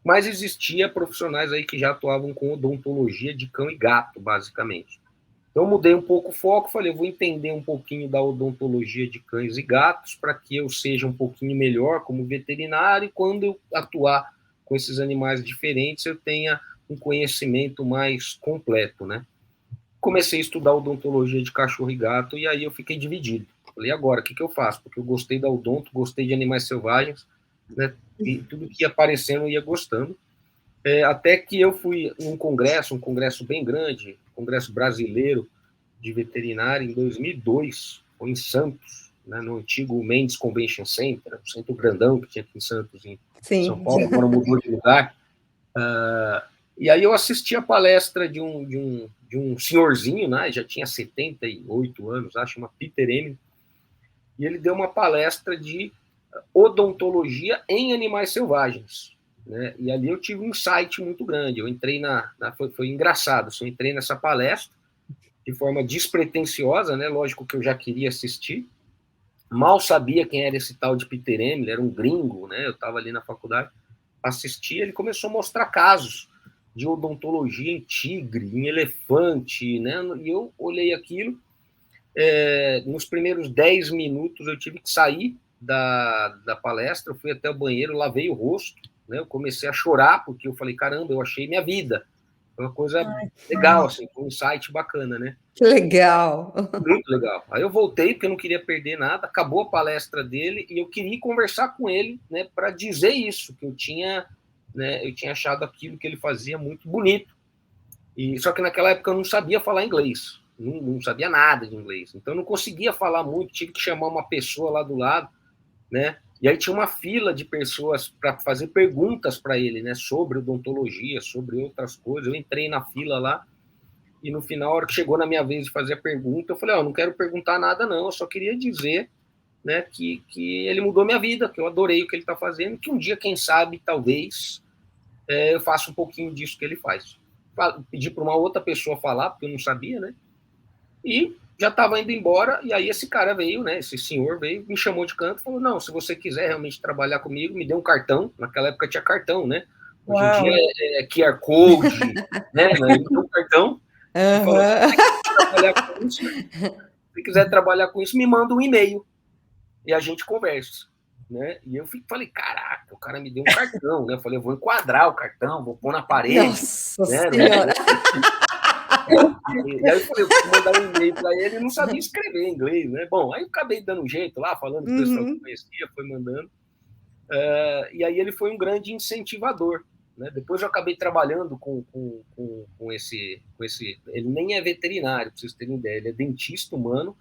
Speaker 3: mas existia profissionais aí que já atuavam com odontologia de cão e gato, basicamente. Então, eu mudei um pouco o foco, falei, eu vou entender um pouquinho da odontologia de cães e gatos para que eu seja um pouquinho melhor como veterinário, e quando eu atuar com esses animais diferentes, eu tenha um conhecimento mais completo, né? Comecei a estudar odontologia de cachorro e gato, e aí eu fiquei dividido. Falei, agora, o que eu faço? Porque eu gostei da odonto, gostei de animais selvagens, né? E tudo que ia aparecendo eu ia gostando. Até que eu fui num congresso, um congresso bem grande, congresso brasileiro de veterinária, em 2002, foi em Santos, né, no antigo Mendes Convention Center, um centro grandão que tinha aqui em Santos, em São Paulo, agora mudou de lugar. E aí eu assisti a palestra de um senhorzinho, né, já tinha 78 anos, acho, chama Peter Emily, e ele deu uma palestra de odontologia em animais selvagens, né? E ali eu tive um insight muito grande. Eu entrei foi engraçado. Eu entrei nessa palestra de forma despretensiosa, né? Lógico que eu já queria assistir. Mal sabia quem era esse tal de Peter Emily, era um gringo, né? Eu estava ali na faculdade, assisti, ele começou a mostrar casos de odontologia em tigre, em elefante, né? E eu olhei aquilo. Nos primeiros 10 minutos eu tive que sair da palestra, eu fui até o banheiro, lavei o rosto, né? Eu comecei a chorar, porque eu falei, caramba, eu achei minha vida. Foi uma coisa legal, assim, foi um insight bacana, né?
Speaker 1: Que legal.
Speaker 3: Muito legal. Aí eu voltei, porque eu não queria perder nada, acabou a palestra dele, e eu queria conversar com ele, né, para dizer isso, que eu tinha achado aquilo que ele fazia muito bonito. E só que naquela época eu não sabia falar inglês, não sabia nada de inglês, então eu não conseguia falar muito, tive que chamar uma pessoa lá do lado, né? E aí tinha uma fila de pessoas para fazer perguntas para ele, né, sobre odontologia, sobre outras coisas. Eu entrei na fila lá e no final, a hora que chegou na minha vez de fazer a pergunta, eu falei, não quero perguntar nada não, eu só queria dizer, né, que ele mudou minha vida, que eu adorei o que ele está fazendo, que um dia, quem sabe, talvez, eu faça um pouquinho disso que ele faz. Pedi para uma outra pessoa falar, porque eu não sabia, né? E já estava indo embora, e aí esse cara veio, né? Esse senhor veio, me chamou de canto e falou, não, se você quiser realmente trabalhar comigo, me dê um cartão. Naquela época tinha cartão, né? Hoje em dia é QR Code, né? Me deu um cartão. E falou, se quiser trabalhar com isso, me manda um e-mail e a gente conversa. Né? E eu falei, caraca, o cara me deu um cartão, né? Eu falei, eu vou enquadrar o cartão, vou pôr na parede.
Speaker 1: Nossa
Speaker 3: né?
Speaker 1: Senhora!
Speaker 3: E aí eu falei, eu vou mandar um e-mail para ele, ele não sabia escrever em inglês, né? Bom, aí eu acabei dando um jeito lá, falando com o pessoal que conhecia, foi mandando. E aí ele foi um grande incentivador. Né? Depois eu acabei trabalhando com esse. Ele nem é veterinário, para vocês terem ideia, ele é dentista humano,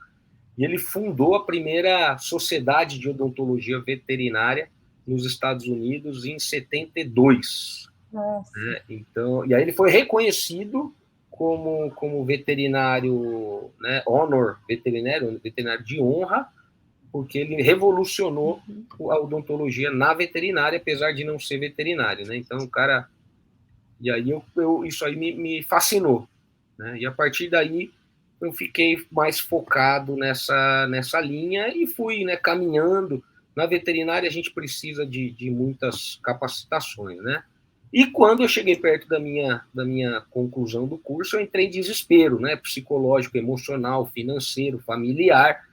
Speaker 3: e ele fundou a primeira sociedade de odontologia veterinária nos Estados Unidos em 72. Né? Então, e aí ele foi reconhecido como veterinário, né, veterinário de honra, porque ele revolucionou a odontologia na veterinária, apesar de não ser veterinário, né? Então, o cara... E aí isso aí me fascinou, né? E a partir daí eu fiquei mais focado nessa linha e fui, né, caminhando. Na veterinária a gente precisa de muitas capacitações, né? E quando eu cheguei perto da minha conclusão do curso, eu entrei em desespero, né? Psicológico, emocional, financeiro, familiar,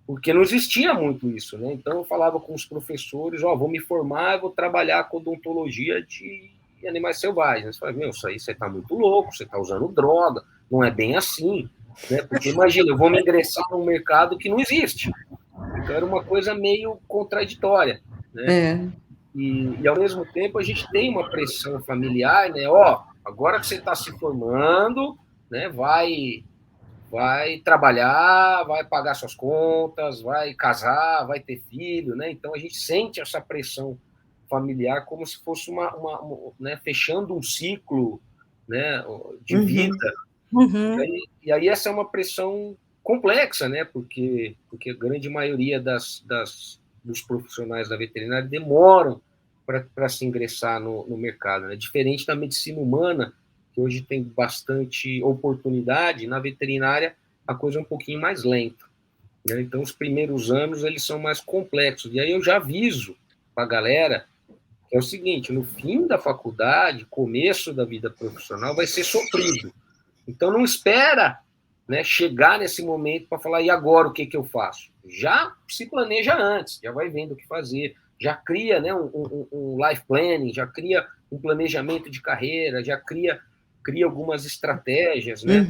Speaker 3: porque não existia muito isso, né? Então eu falava com os professores, vou me formar, vou trabalhar com odontologia de animais selvagens. Eu falei, isso aí você está muito louco, você está usando droga, não é bem assim, né? Porque imagina, eu vou me ingressar num mercado que não existe. Então era uma coisa meio contraditória, né? E ao mesmo tempo a gente tem uma pressão familiar, né? Agora que você está se formando, né? Vai trabalhar, vai pagar suas contas, vai casar, vai ter filho, né? Então a gente sente essa pressão familiar como se fosse né, fechando um ciclo, né, de vida. E aí essa é uma pressão complexa, né? Porque a grande maioria dos profissionais da veterinária demoram para se ingressar no mercado, né? Diferente da medicina humana, que hoje tem bastante oportunidade, na veterinária a coisa é um pouquinho mais lenta, né? Então, os primeiros anos eles são mais complexos. E aí eu já aviso para a galera que é o seguinte, no fim da faculdade, começo da vida profissional, vai ser sofrido. Então, não espera, né, chegar nesse momento para falar, e agora o que eu faço? Já se planeja antes, já vai vendo o que fazer, já cria, né, um life planning, já cria um planejamento de carreira, já cria algumas estratégias, né?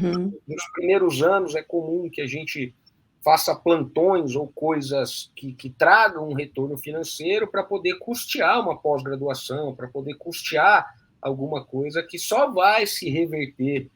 Speaker 3: Nos primeiros anos é comum que a gente faça plantões ou coisas que tragam um retorno financeiro para poder custear uma pós-graduação, para poder custear alguma coisa que só vai se reverter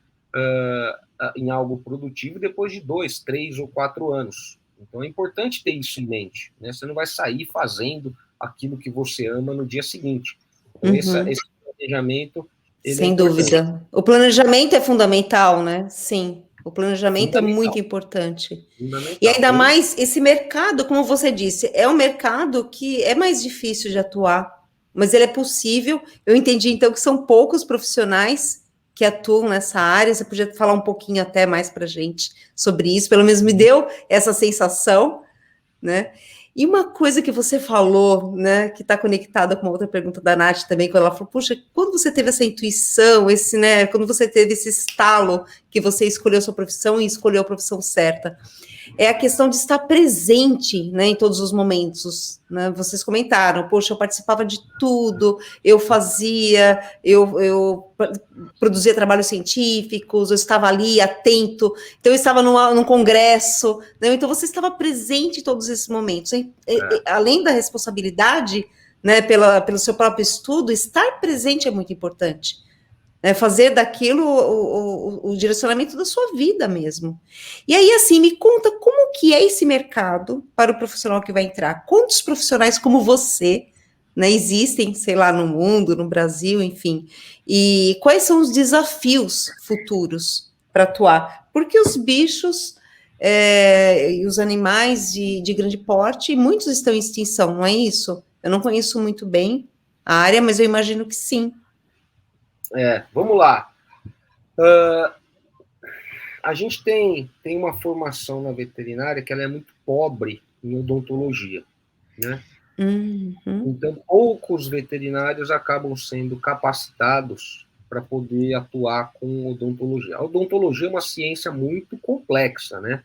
Speaker 3: em algo produtivo depois de 2, 3 ou 4 anos. Então é importante ter isso em mente, né? Você não vai sair fazendo aquilo que você ama no dia seguinte. Então, esse planejamento...
Speaker 1: Sem dúvida. O planejamento é fundamental, né? Sim. O planejamento é muito importante. E ainda mais esse mercado, como você disse, é um mercado que é mais difícil de atuar, mas ele é possível. Eu entendi, então, que são poucos profissionais que atuam nessa área. Você podia falar um pouquinho até mais para a gente sobre isso, pelo menos me deu essa sensação, né? E uma coisa que você falou, né, que está conectada com uma outra pergunta da Nath também, quando ela falou, puxa, quando você teve essa intuição, né, quando você teve esse estalo que você escolheu sua profissão e escolheu a profissão certa, é a questão de estar presente, né, em todos os momentos, né? Vocês comentaram, poxa, eu participava de tudo, eu fazia, eu produzia trabalhos científicos, eu estava ali atento, então eu estava num congresso, né? Então você estava presente em todos esses momentos. Além da responsabilidade, né, pelo seu próprio estudo, estar presente é muito importante. Né? Fazer daquilo o direcionamento da sua vida mesmo. E aí, assim, me conta como que é esse mercado para o profissional que vai entrar. Quantos profissionais como você, né, existem, sei lá, no mundo, no Brasil, enfim, e quais são os desafios futuros para atuar? Porque os bichos e os animais de grande porte, muitos estão em extinção, não é isso? Eu não conheço muito bem a área, mas eu imagino que sim.
Speaker 3: Vamos lá. A gente tem uma formação na veterinária que ela é muito pobre em odontologia, né? Então, poucos veterinários acabam sendo capacitados para poder atuar com odontologia. A odontologia é uma ciência muito complexa, né?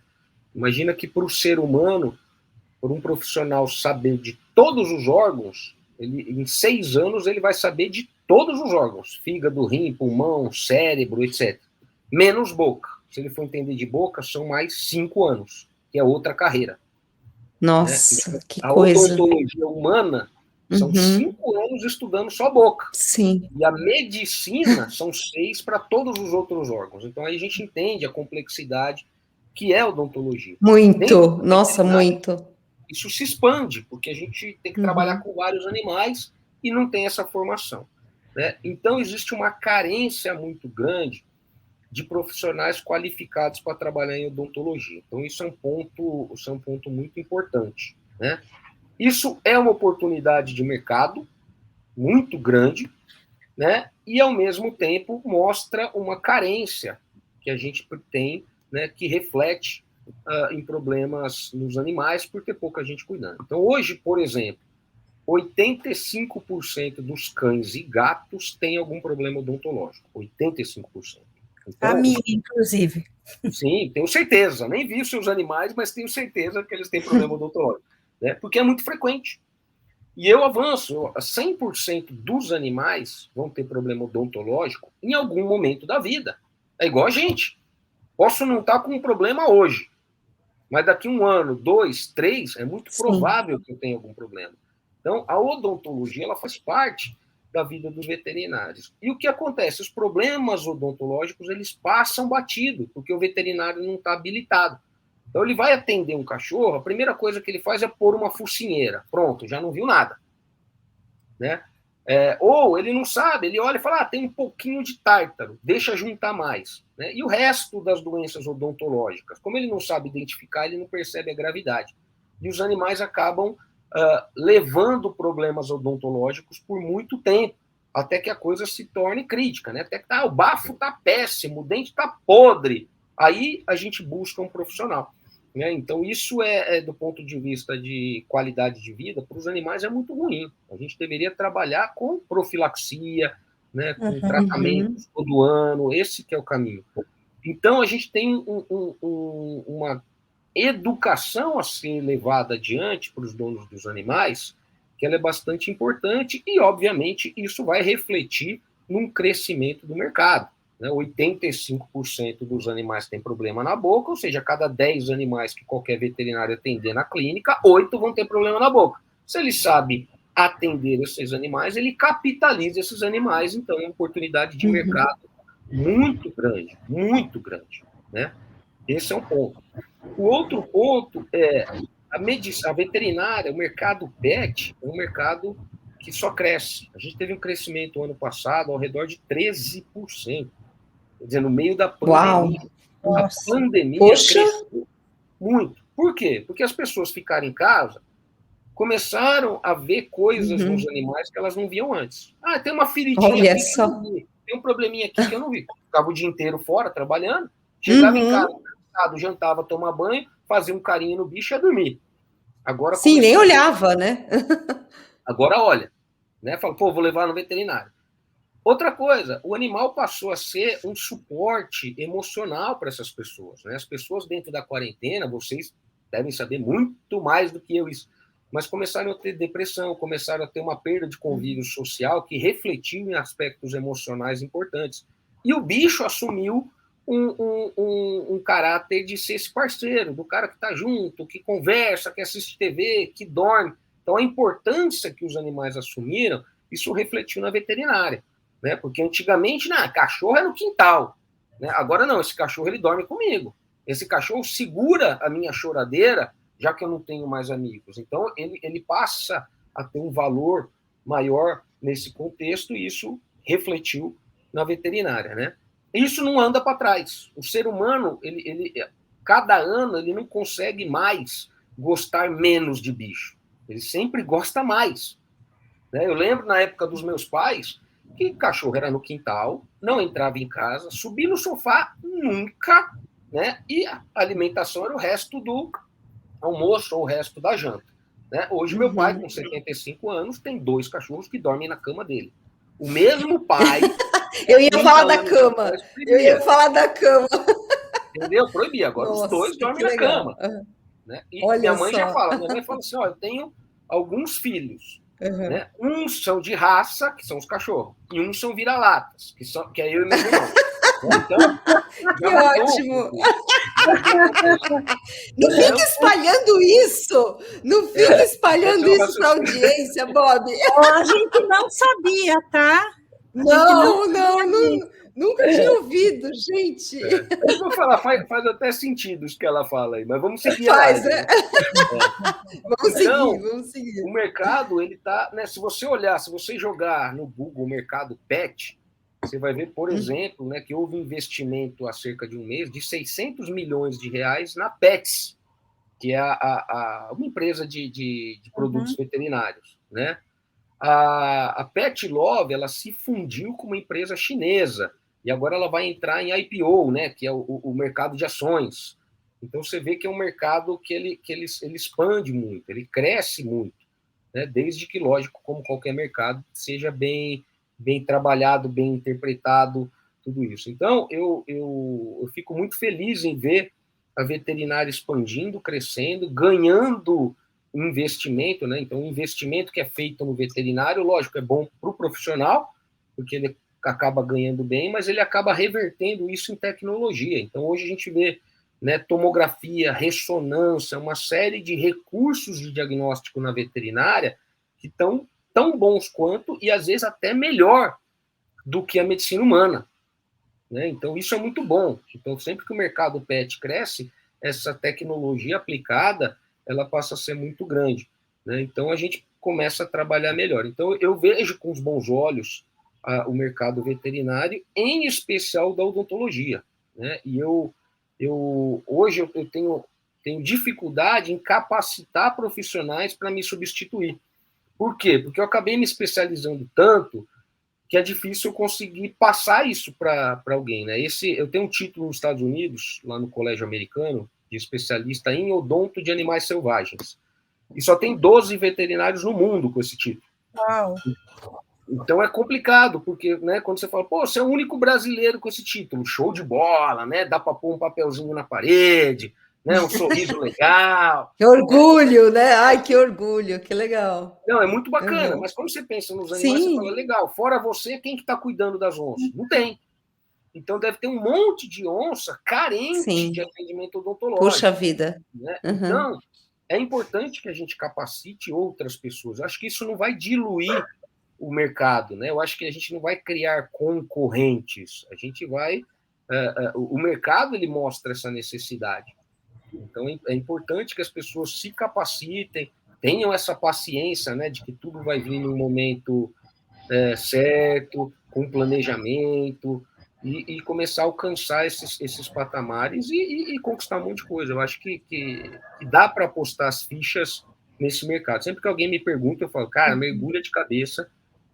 Speaker 3: Imagina que para o ser humano, por um profissional saber de todos os órgãos, em 6 anos ele vai saber de todos os órgãos, fígado, rim, pulmão, cérebro, etc. Menos boca. Se ele for entender de boca, são mais 5 anos, que é outra carreira.
Speaker 1: Nossa, né? Que
Speaker 3: a
Speaker 1: coisa.
Speaker 3: A odontologia humana são 5 anos estudando só boca.
Speaker 1: Sim.
Speaker 3: E a medicina são 6 para todos os outros órgãos. Então aí a gente entende a complexidade que é a odontologia.
Speaker 1: Muito, nossa, muito.
Speaker 3: Isso se expande, porque a gente tem que trabalhar com vários animais e não tem essa formação. Né? Então existe uma carência muito grande de profissionais qualificados para trabalhar em odontologia. Então, isso é um ponto muito importante. Né? Isso é uma oportunidade de mercado muito grande, né? E, ao mesmo tempo, mostra uma carência que a gente tem, né? Que reflete em problemas nos animais por ter pouca gente cuidando. Então, hoje, por exemplo, 85% dos cães e gatos têm algum problema odontológico. 85%. Então,
Speaker 2: a minha, inclusive.
Speaker 3: Sim, tenho certeza. Nem vi os seus animais, mas tenho certeza que eles têm problema odontológico. Né? Porque é muito frequente. E eu avanço, 100% dos animais vão ter problema odontológico em algum momento da vida. É igual a gente. Posso não estar com um problema hoje, mas daqui 1 ano, 2, 3, é muito provável que eu tenha algum problema. Então, a odontologia ela faz parte da vida dos veterinários. E o que acontece? Os problemas odontológicos eles passam batido, porque o veterinário não está habilitado. Então, ele vai atender um cachorro, a primeira coisa que ele faz é pôr uma focinheira. Pronto, já não viu nada. Né? Ou ele não sabe, ele olha e fala, tem um pouquinho de tártaro, deixa juntar mais. Né? E o resto das doenças odontológicas, como ele não sabe identificar, ele não percebe a gravidade. E os animais acabam levando problemas odontológicos por muito tempo, até que a coisa se torne crítica, né? Até que o bafo está péssimo, o dente está podre. Aí a gente busca um profissional. Né? Então, isso do ponto de vista de qualidade de vida, para os animais é muito ruim. A gente deveria trabalhar com profilaxia, né? Com tratamentos todo ano, esse que é o caminho. Então, a gente tem uma educação a ser levada adiante para os donos dos animais, que ela é bastante importante e, obviamente, isso vai refletir num crescimento do mercado. Né? 85% dos animais têm problema na boca, ou seja, a cada 10 animais que qualquer veterinário atender na clínica, 8 vão ter problema na boca. Se ele sabe atender esses animais, ele capitaliza esses animais, então é uma oportunidade de mercado muito grande, né? Esse é um ponto. O outro ponto é a veterinária, o mercado pet é um mercado que só cresce. A gente teve um crescimento ano passado ao redor de 13%. Quer dizer, no meio da pandemia.
Speaker 2: Uau.
Speaker 3: A pandemia cresceu muito. Por quê? Porque as pessoas ficaram em casa, começaram a ver coisas nos animais que elas não viam antes. Tem uma feridinha aqui que eu não vi. Tem um probleminha aqui que eu não vi. Ficava o dia inteiro fora, trabalhando. Chegava em casa, cansado, jantava, tomava banho, fazia um carinho no bicho e ia dormir. Agora,
Speaker 1: sim, nem olhava, né?
Speaker 3: Agora olha. Né? Fala, vou levar no veterinário. Outra coisa, o animal passou a ser um suporte emocional para essas pessoas. Né? As pessoas dentro da quarentena, vocês devem saber muito mais do que eu isso, mas começaram a ter depressão, começaram a ter uma perda de convívio social que refletiu em aspectos emocionais importantes. E o bicho assumiu um caráter de ser esse parceiro, do cara que está junto, que conversa, que assiste TV, que dorme. Então, a importância que os animais assumiram, isso refletiu na veterinária, né? Porque antigamente, cachorro é no quintal, né? Agora não, esse cachorro ele dorme comigo. Esse cachorro segura a minha choradeira, já que eu não tenho mais amigos. Então, ele passa a ter um valor maior nesse contexto, e isso refletiu na veterinária, né? Isso não anda para trás. O ser humano, cada ano, ele não consegue mais gostar menos de bicho. Ele sempre gosta mais. Né? Eu lembro, na época dos meus pais, que cachorro era no quintal, não entrava em casa, subir no sofá nunca, né? E a alimentação era o resto do almoço ou o resto da janta. Né? Hoje, meu pai, com 75 anos, tem 2 cachorros que dormem na cama dele. O mesmo pai...
Speaker 1: Eu ia falar da cama. Eu ia falar da cama.
Speaker 3: Entendeu? Proibia. Agora os 2 dormem na cama. Né? E olha, minha mãe já fala. Minha mãe fala assim, eu tenho alguns filhos. Né? Uns são de raça, que são os cachorros, e uns são vira-latas, que é eu e meu irmão. Então,
Speaker 1: que ótimo! Não fica espalhando isso! Não fica espalhando isso para a audiência, Bob!
Speaker 2: A gente não sabia, tá?
Speaker 3: Não,
Speaker 1: nunca tinha ouvido, gente.
Speaker 3: Eu vou falar, faz até sentido isso que ela fala aí, mas vamos seguir.
Speaker 1: Né? Vamos seguir.
Speaker 3: O mercado, ele tá, né, se você jogar no Google mercado pet, você vai ver, por exemplo, né, que houve um investimento há cerca de um mês de 600 milhões de reais na Pets, que é uma empresa de produtos veterinários, né? A Pet Love, ela se fundiu com uma empresa chinesa e agora ela vai entrar em IPO, né, que é o mercado de ações. Então você vê que é um mercado que ele expande muito, ele cresce muito, né, desde que, lógico, como qualquer mercado, seja bem trabalhado, bem interpretado, tudo isso. Então eu fico muito feliz em ver a veterinária expandindo, crescendo, ganhando investimento, né? Então, o investimento que é feito no veterinário, lógico, é bom para o profissional, porque ele acaba ganhando bem, mas ele acaba revertendo isso em tecnologia. Então, hoje a gente vê, né, tomografia, ressonância, uma série de recursos de diagnóstico na veterinária que estão tão bons quanto, e às vezes até melhor do que a medicina humana. Né? Então, isso é muito bom. Então, sempre que o mercado pet cresce, essa tecnologia aplicada ela passa a ser muito grande. Né? Então, a gente começa a trabalhar melhor. Então, eu vejo com os bons olhos o mercado veterinário, em especial da odontologia. Né? E hoje eu tenho dificuldade em capacitar profissionais para me substituir. Por quê? Porque eu acabei me especializando tanto que é difícil eu conseguir passar isso para alguém. Né? Eu tenho um título nos Estados Unidos, lá no colégio americano, de especialista em odonto de animais selvagens. E só tem 12 veterinários no mundo com esse título.
Speaker 2: Uau.
Speaker 3: Então é complicado, porque, né, quando você fala, você é o único brasileiro com esse título, show de bola, né? Dá para pôr um papelzinho na parede, né? Um sorriso legal.
Speaker 1: Que orgulho, né? Ai, que orgulho, que legal.
Speaker 3: Não, é muito bacana, mas quando você pensa nos animais, você fala, legal, fora você, quem que está cuidando das onças? Não tem. Então, deve ter um monte de onça carente de atendimento odontológico.
Speaker 1: Puxa vida.
Speaker 3: Né? Então, é importante que a gente capacite outras pessoas. Eu acho que isso não vai diluir o mercado. Né? Eu acho que a gente não vai criar concorrentes. A gente vai... o mercado, ele mostra essa necessidade. Então, é importante que as pessoas se capacitem, tenham essa paciência, né, de que tudo vai vir no momento certo, com planejamento... E começar a alcançar esses patamares e conquistar um monte de coisa. Eu acho que dá para apostar as fichas nesse mercado. Sempre que alguém me pergunta, eu falo, cara, mergulha de cabeça,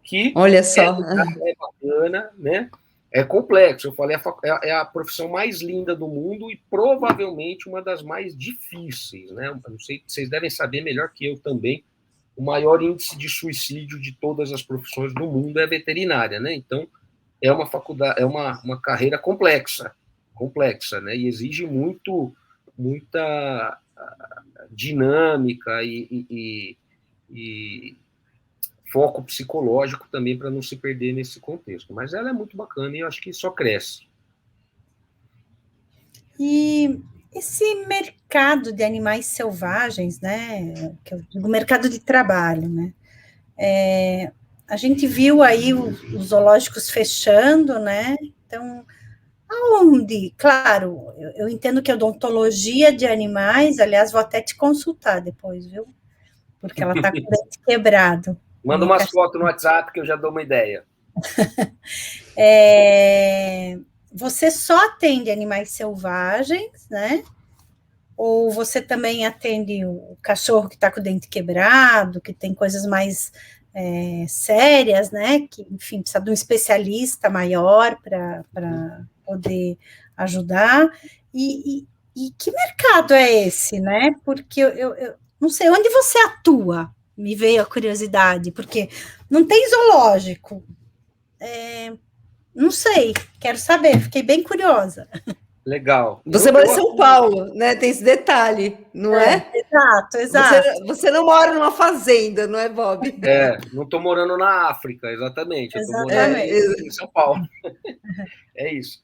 Speaker 3: que
Speaker 1: olha só.
Speaker 3: É bacana, né? É complexo. Eu falei, é a profissão mais linda do mundo e provavelmente uma das mais difíceis. Né? Eu não sei, vocês devem saber melhor que eu também, o maior índice de suicídio de todas as profissões do mundo é veterinária. Né? Então, é uma faculdade, é uma carreira complexa, né? E exige muita dinâmica e e foco psicológico também para não se perder nesse contexto. Mas ela é muito bacana e eu acho que só cresce.
Speaker 2: E esse mercado de animais selvagens, né, que eu digo mercado de trabalho, né, a gente viu aí os zoológicos fechando, né, então, aonde? Claro, eu entendo que a odontologia de animais, aliás, vou até te consultar depois, viu, porque ela está com o dente quebrado.
Speaker 3: Manda umas fotos no WhatsApp que eu já dou uma ideia.
Speaker 2: Você só atende animais selvagens, né? Ou você também atende o cachorro que está com o dente quebrado, que tem coisas mais sérias, né? Que, enfim, precisa de um especialista maior para poder ajudar. E que mercado é esse, né? Porque eu não sei onde você atua, me veio a curiosidade, porque não tem zoológico. Não sei, quero saber, fiquei bem curiosa.
Speaker 3: Legal.
Speaker 1: Você mora em São Paulo, né? Tem esse detalhe, não é?
Speaker 2: Exato.
Speaker 1: Você não mora numa fazenda, não é, Bob?
Speaker 3: Não estou morando na África, exatamente. Eu estou morando em São Paulo. É isso.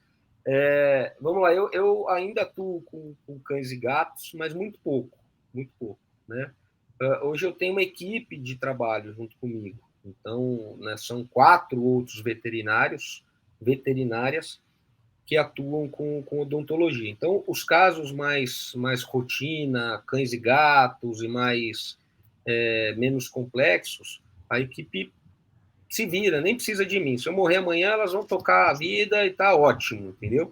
Speaker 3: Vamos lá, eu ainda atuo com cães e gatos, mas muito pouco, né? Hoje eu tenho uma equipe de trabalho junto comigo. Então, né, são 4 outros veterinárias, que atuam com odontologia. Então, os casos mais rotina, cães e gatos e mais menos complexos, a equipe se vira, nem precisa de mim. Se eu morrer amanhã, elas vão tocar a vida e tá ótimo, entendeu?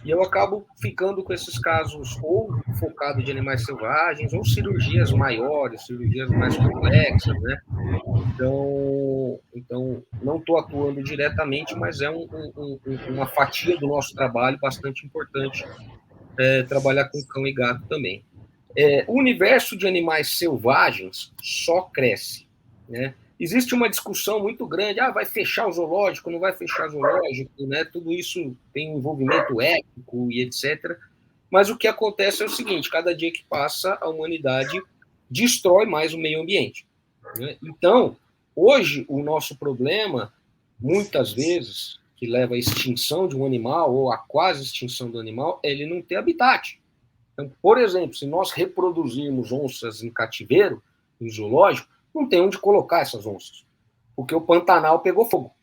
Speaker 3: E eu acabo ficando com esses casos ou focado de animais selvagens, ou cirurgias maiores, cirurgias mais complexas, né? Então não estou atuando diretamente, mas é uma fatia do nosso trabalho bastante importante trabalhar com cão e gato também. O universo de animais selvagens só cresce, né? Existe uma discussão muito grande, vai fechar o zoológico, não vai fechar o zoológico, né? Tudo isso tem um envolvimento ético e etc. Mas o que acontece é o seguinte, cada dia que passa, a humanidade destrói mais o meio ambiente, né? Então, hoje, o nosso problema, muitas vezes, que leva à extinção de um animal, ou à quase extinção do animal, é ele não ter habitat. Então, por exemplo, se nós reproduzirmos onças em cativeiro, em zoológico, não tem onde colocar essas onças, porque o Pantanal pegou fogo,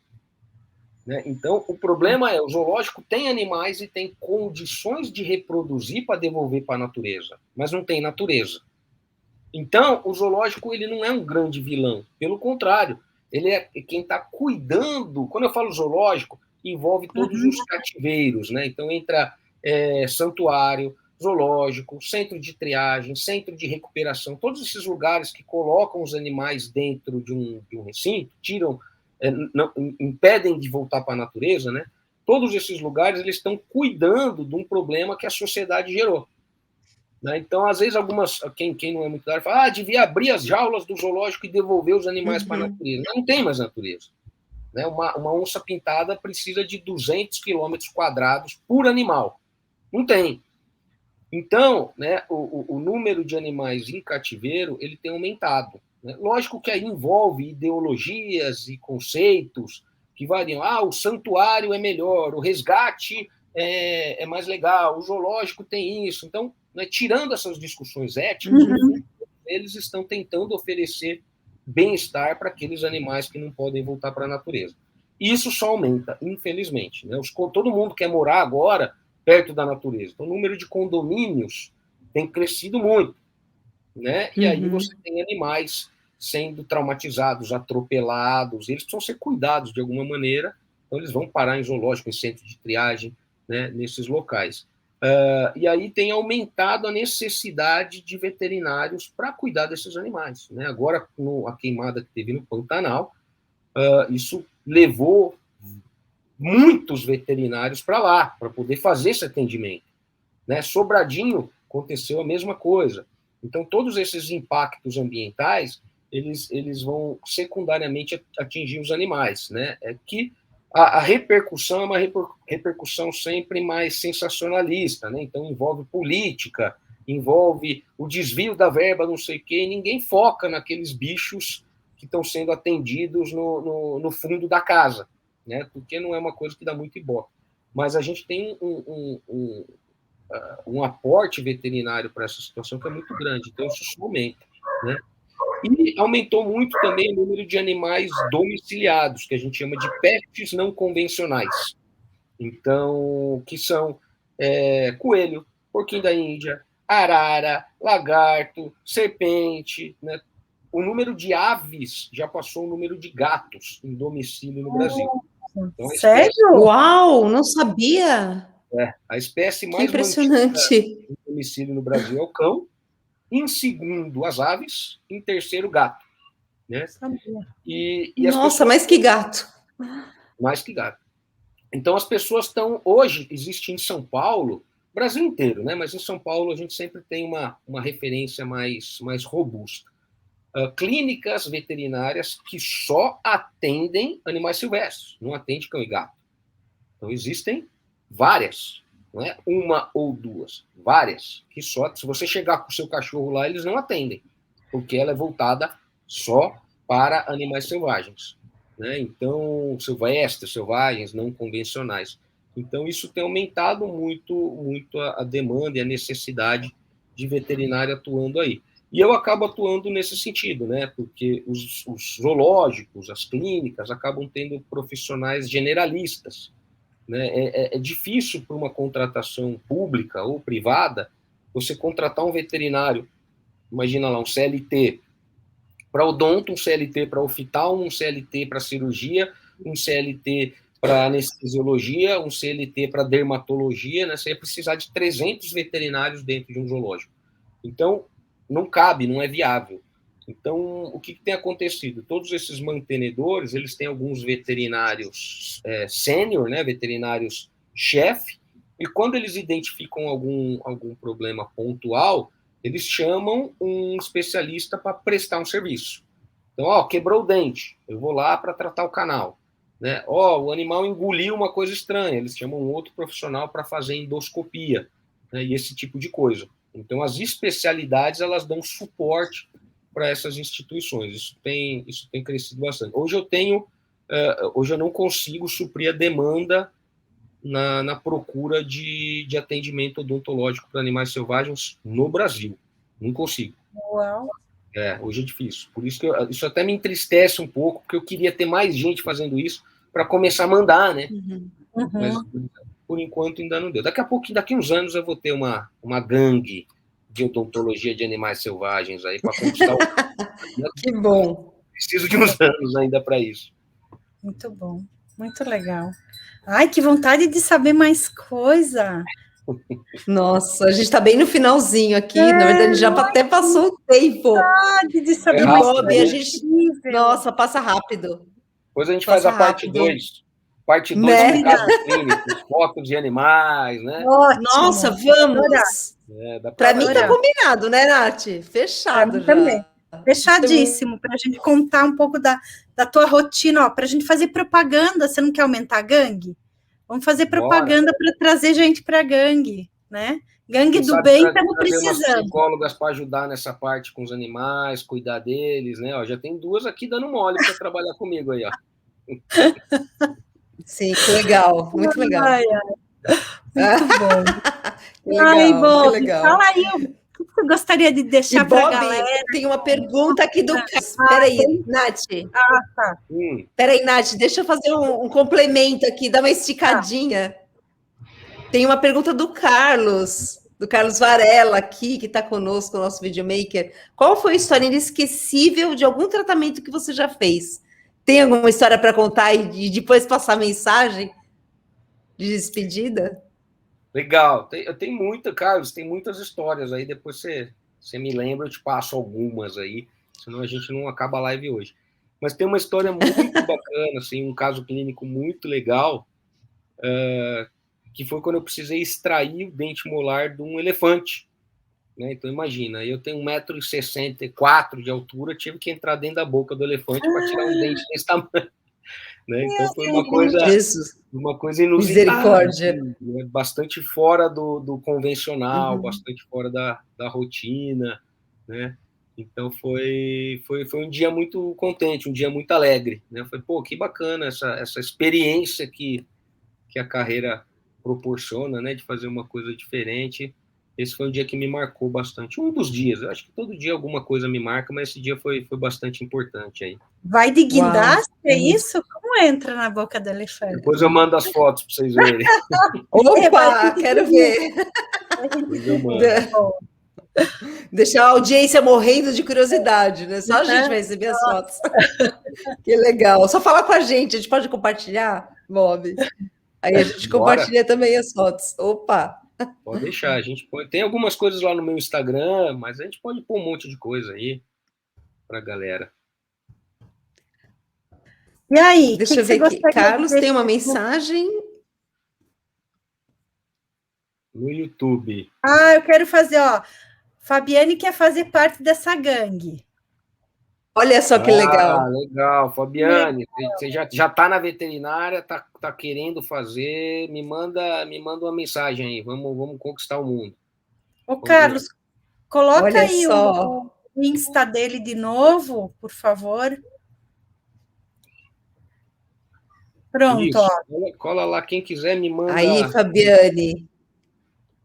Speaker 3: né? Então, o problema o zoológico tem animais e tem condições de reproduzir para devolver para a natureza, mas não tem natureza. Então, o zoológico ele não é um grande vilão, pelo contrário, ele é quem está cuidando. Quando eu falo zoológico, envolve todos os cativeiros, né? Então, entra santuário, zoológico, centro de triagem, centro de recuperação, todos esses lugares que colocam os animais dentro de um recinto, tiram, impedem de voltar para a natureza, né? Todos esses lugares eles estão cuidando de um problema que a sociedade gerou. Né? Então, às vezes, quem não é muito claro, fala, devia abrir as jaulas do zoológico e devolver os animais para a natureza. Não tem mais natureza. Né? Uma onça pintada precisa de 200 quilômetros quadrados por animal. Não tem. Então, né, o número de animais em cativeiro ele tem aumentado. Né? Lógico que aí envolve ideologias e conceitos que variam. O santuário é melhor, o resgate é mais legal, o zoológico tem isso. Então, né, tirando essas discussões éticas, eles estão tentando oferecer bem-estar para aqueles animais que não podem voltar para a natureza. Isso só aumenta, infelizmente. Né? Todo mundo quer morar agora perto da natureza. Então, o número de condomínios tem crescido muito, né? E aí você tem animais sendo traumatizados, atropelados, eles precisam ser cuidados de alguma maneira, então eles vão parar em zoológico, em centro de triagem, né, nesses locais. E aí tem aumentado a necessidade de veterinários para cuidar desses animais. Né? Agora, a queimada que teve no Pantanal, isso levou muitos veterinários para lá, para poder fazer esse atendimento. Né? Sobradinho aconteceu a mesma coisa. Então, todos esses impactos ambientais, eles vão secundariamente atingir os animais. Né? Que a repercussão é uma repercussão sempre mais sensacionalista. Né? Então, envolve política, envolve o desvio da verba, não sei o quê, e ninguém foca naqueles bichos que estão sendo atendidos no fundo da casa, né? Porque não é uma coisa que dá muito ibope. Mas a gente tem um aporte veterinário para essa situação que é muito grande, então isso aumenta, né? E aumentou muito também o número de animais domiciliados, que a gente chama de pets não convencionais. Então, que são coelho, porquinho da Índia, arara, lagarto, serpente, né? O número de aves já passou o número de gatos em domicílio no Brasil.
Speaker 2: Então, sério?
Speaker 1: Uau, não sabia!
Speaker 3: A espécie
Speaker 1: que
Speaker 3: mais
Speaker 1: impressionante
Speaker 3: em domicílio no Brasil é o cão, em segundo as aves, em terceiro gato. Né?
Speaker 1: E nossa, mais que gato.
Speaker 3: Mais que gato. Então as pessoas estão, hoje existe em São Paulo, Brasil inteiro, né? Mas em São Paulo a gente sempre tem uma referência mais robusta. Clínicas veterinárias que só atendem animais silvestres, não atende cão e gato. Então existem várias, não é uma ou duas, várias, que só, se você chegar com o seu cachorro lá, eles não atendem, porque ela é voltada só para animais selvagens, né? Então, silvestres, selvagens, não convencionais. Então, isso tem aumentado muito a demanda e a necessidade de veterinário atuando aí. E eu acabo atuando nesse sentido, né? Porque os zoológicos, as clínicas, acabam tendo profissionais generalistas, né? É difícil para uma contratação pública ou privada você contratar um veterinário, imagina lá, um CLT para odonto, um CLT para oftalmo, um CLT para cirurgia, um CLT para anestesiologia, um CLT para dermatologia, né? Você ia precisar de 300 veterinários dentro de um zoológico. Então, não cabe, não é viável. Então, o que tem acontecido? Todos esses mantenedores, eles têm alguns veterinários sênior, né, veterinários chefe, e quando eles identificam algum problema pontual, eles chamam um especialista para prestar um serviço. Então, quebrou o dente, eu vou lá para tratar o canal. Né? O animal engoliu uma coisa estranha, eles chamam um outro profissional para fazer endoscopia, né, e esse tipo de coisa. Então, as especialidades, elas dão suporte para essas instituições. Isso tem crescido bastante. Hoje eu não consigo suprir a demanda na procura de atendimento odontológico para animais selvagens no Brasil. Não consigo.
Speaker 2: Uau.
Speaker 3: Hoje é difícil. Por isso que isso até me entristece um pouco, porque eu queria ter mais gente fazendo isso para começar a mandar, né?
Speaker 2: Uhum.
Speaker 3: Mas, por enquanto, ainda não deu. Daqui a pouco, daqui uns anos, eu vou ter uma gangue de odontologia de animais selvagens aí para conquistar o...
Speaker 1: Que bom.
Speaker 3: Preciso de uns anos ainda para isso.
Speaker 2: Muito bom, muito legal. Ai, que vontade de saber mais coisa.
Speaker 1: Nossa, a gente está bem no finalzinho aqui, na verdade já até passou o tempo.
Speaker 2: De saber mais
Speaker 1: Bob, a gente... Nossa, passa rápido.
Speaker 3: Depois a gente faz a parte 2. Parte 2
Speaker 1: né?
Speaker 3: com casos clínicos, fotos de animais, né?
Speaker 2: Ótimo.
Speaker 1: Nossa, vamos! Para mim tá combinado, né, Nath? Fechado já.
Speaker 2: Também. Fechadíssimo, para a gente contar um pouco da tua rotina, para a gente fazer propaganda. Você não quer aumentar a gangue? Vamos fazer propaganda para trazer gente para a gangue, né? Gangue do bem estamos precisando.
Speaker 3: Psicólogas para ajudar nessa parte com os animais, cuidar deles, né? Já tem 2 aqui dando mole para trabalhar comigo aí, ó.
Speaker 1: Sim, que legal, muito legal.
Speaker 2: Muito bom.
Speaker 1: Legal, que legal.
Speaker 2: Fala aí, o que você gostaria de deixar para a galera?
Speaker 1: Tem uma pergunta aqui do... Peraí, Nath.
Speaker 2: Tá.
Speaker 1: Peraí, Nath, deixa eu fazer um complemento aqui, dar uma esticadinha. Tem uma pergunta do Carlos Varela aqui, que está conosco, o nosso videomaker. Qual foi a história inesquecível de algum tratamento que você já fez? Tem alguma história para contar e depois passar mensagem de despedida?
Speaker 3: Legal. Tem muita, Carlos, tem muitas histórias aí. Depois você me lembra, eu te passo algumas aí, senão a gente não acaba a live hoje. Mas tem uma história muito bacana, assim, um caso clínico muito legal, que foi quando eu precisei extrair o dente molar de um elefante. Né? Então, imagina, eu tenho 1,64 m de altura, tive que entrar dentro da boca do elefante para tirar um dente desse tamanho. Né? Então foi uma coisa inusitada,
Speaker 1: misericórdia.
Speaker 3: Né? Bastante fora do convencional, bastante fora da rotina, né? Então foi um dia muito contente, um dia muito alegre, né? Foi, pô, que bacana essa experiência que a carreira proporciona, né? De fazer uma coisa diferente. Esse foi um dia que me marcou bastante. Um dos dias, eu acho que todo dia alguma coisa me marca, mas esse dia foi bastante importante aí.
Speaker 2: Vai de guindaste, é isso? Como entra na boca do elefante?
Speaker 3: Depois eu mando as fotos para vocês verem.
Speaker 1: Opa, quero ver.
Speaker 3: Depois eu mando.
Speaker 1: Deixar a audiência morrendo de curiosidade, né? Só a gente vai receber as fotos. Que legal. Só falar com a gente pode compartilhar, Bob? Aí a gente compartilha também as fotos. Opa!
Speaker 3: Pode deixar, a gente pode. Tem algumas coisas lá no meu Instagram, mas a gente pode pôr um monte de coisa aí para a galera.
Speaker 2: E aí?
Speaker 1: Deixa eu ver aqui. Carlos tem uma mensagem
Speaker 3: no YouTube.
Speaker 2: Ah, eu quero fazer, ó. Fabiane quer fazer parte dessa gangue.
Speaker 1: Olha só que legal.
Speaker 3: Ah, legal. Fabiane, você já está na veterinária, tá querendo fazer, me manda uma mensagem aí, vamos conquistar o mundo.
Speaker 2: Ô, Carlos, coloca olha aí o Insta dele de novo, por favor. Pronto,
Speaker 3: isso, ó. Cola lá, quem quiser me manda.
Speaker 1: Aí, Fabiane.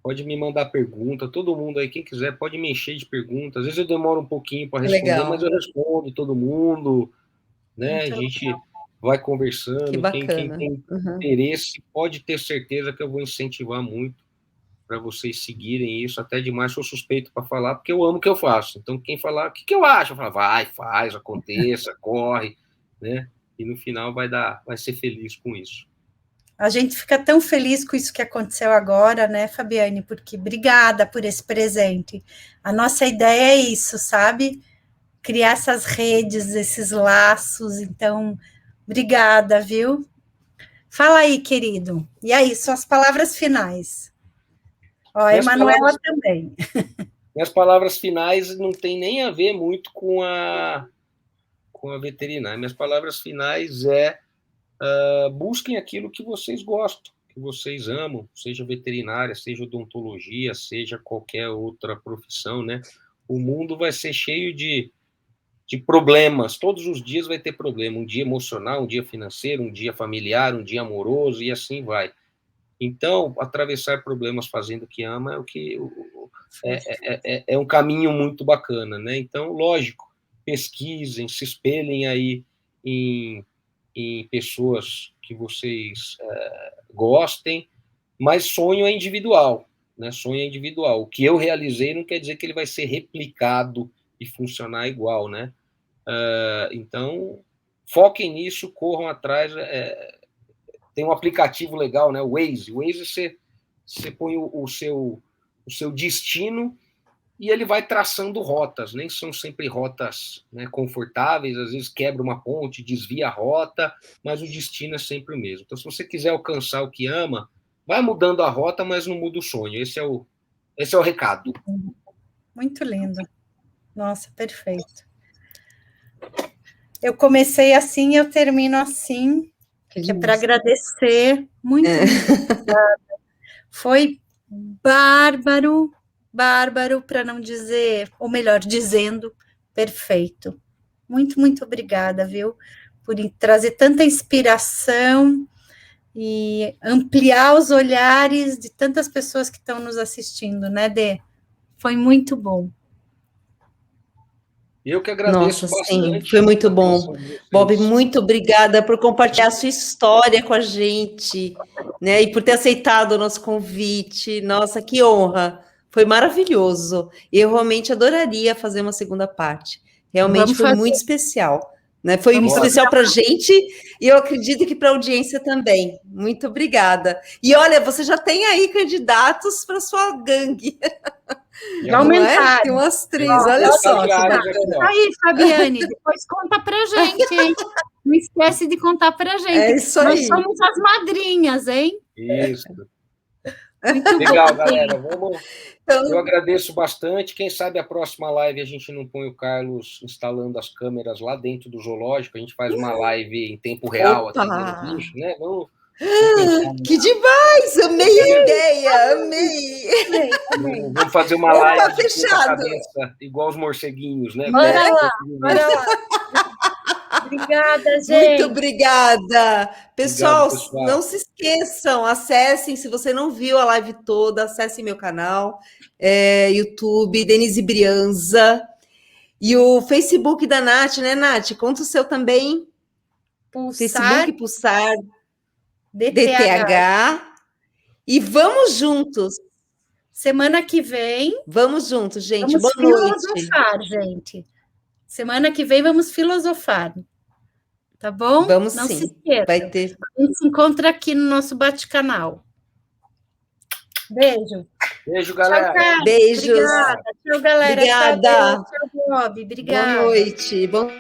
Speaker 3: Pode me mandar pergunta, todo mundo aí, quem quiser, pode me encher de perguntas. Às vezes eu demoro um pouquinho para responder, mas eu respondo todo mundo, né? A gente vai conversando. Quem tem interesse pode ter certeza que eu vou incentivar muito para vocês seguirem isso. Até demais sou suspeito para falar, porque eu amo o que eu faço. Então, quem falar, o que eu acho? Eu falo, vai, faz, aconteça, corre, né? E no final vai ser feliz com isso.
Speaker 2: A gente fica tão feliz com isso que aconteceu agora, né, Fabiane? Porque obrigada por esse presente. A nossa ideia é isso, sabe? Criar essas redes, esses laços. Então, obrigada, viu? Fala aí, querido. E aí, suas palavras finais. Ó, a Emanuela também.
Speaker 3: Minhas palavras finais não tem nem a ver muito com a veterinária. Minhas palavras finais busquem aquilo que vocês gostam, que vocês amam, seja veterinária, seja odontologia, seja qualquer outra profissão, né? O mundo vai ser cheio de problemas, todos os dias vai ter problema, um dia emocional, um dia financeiro, um dia familiar, um dia amoroso, e assim vai. Então, atravessar problemas fazendo o que ama é o que é um caminho muito bacana, né? Então, lógico, pesquisem, se espelhem aí em pessoas que vocês gostem, mas sonho é individual, né? Sonho é individual. O que eu realizei não quer dizer que ele vai ser replicado e funcionar igual, né? Então, foquem nisso, corram atrás. Tem um aplicativo legal, né? O Waze. O Waze você põe o seu destino e ele vai traçando rotas, nem são sempre rotas, né, confortáveis, às vezes quebra uma ponte, desvia a rota, mas o destino é sempre o mesmo. Então, se você quiser alcançar o que ama, vai mudando a rota, mas não muda o sonho. Esse é o recado.
Speaker 2: Muito lindo. Nossa, perfeito. Eu comecei assim, eu termino assim, que é para agradecer. Muito obrigada. Foi bárbaro, para não dizer, ou melhor, dizendo, perfeito. Muito, muito obrigada, viu? Por trazer tanta inspiração e ampliar os olhares de tantas pessoas que estão nos assistindo, né, Dê? Foi muito bom.
Speaker 3: Eu que agradeço.
Speaker 1: Nossa, bastante. Sim, foi muito bom. Bob, muito obrigada por compartilhar a sua história com a gente, né? E por ter aceitado o nosso convite. Nossa, que honra. Foi maravilhoso. Eu realmente adoraria fazer uma segunda parte. Realmente foi muito especial. Né? Foi especial para a gente e eu acredito que para a audiência também. Muito obrigada. E olha, você já tem aí candidatos para sua gangue.
Speaker 2: Vai aumentar.
Speaker 1: Tem umas 3, olha só.
Speaker 2: Aí, Fabiane, depois conta pra gente, hein? Não esquece de contar pra gente.
Speaker 1: É isso aí.
Speaker 2: Nós somos as madrinhas, hein?
Speaker 3: Isso.
Speaker 2: Muito
Speaker 3: Legal,
Speaker 2: bom,
Speaker 3: galera.
Speaker 2: gente.
Speaker 3: Eu agradeço bastante. Quem sabe a próxima live a gente não põe o Carlos instalando as câmeras lá dentro do zoológico. A gente faz uma live em tempo real aqui vendo bicho, né? Vamos
Speaker 1: Que demais! Amei a ideia, amei!
Speaker 3: vamos fazer uma
Speaker 1: Opa,
Speaker 3: live de
Speaker 1: fechado.
Speaker 3: cabeça, igual os morceguinhos, né?
Speaker 2: Bora lá, bora lá. Obrigada, gente.
Speaker 1: Muito obrigada. Pessoal,
Speaker 3: Obrigado, pessoal.
Speaker 1: não se esqueçam, acessem, se você não viu a live toda, acessem meu canal, YouTube, Denise Brianza, e o Facebook da Nath, né, Nath? Conta o seu também. Facebook Pulsar DTH. E vamos juntos.
Speaker 2: Semana que vem.
Speaker 1: Vamos juntos, gente.
Speaker 2: Vamos
Speaker 1: Boa noite.
Speaker 2: filosofar, gente. Semana que vem vamos filosofar. Tá bom?
Speaker 1: Vamos
Speaker 2: não
Speaker 1: sim.
Speaker 2: Se esqueça.
Speaker 1: Vai ter.
Speaker 2: A gente se encontra aqui no nosso bate-canal. Beijo.
Speaker 3: Beijo, galera.
Speaker 1: Beijos.
Speaker 2: Obrigada. Tchau, galera.
Speaker 1: Obrigada.
Speaker 2: Tchau, Bob. Obrigada.
Speaker 1: Boa noite. Bom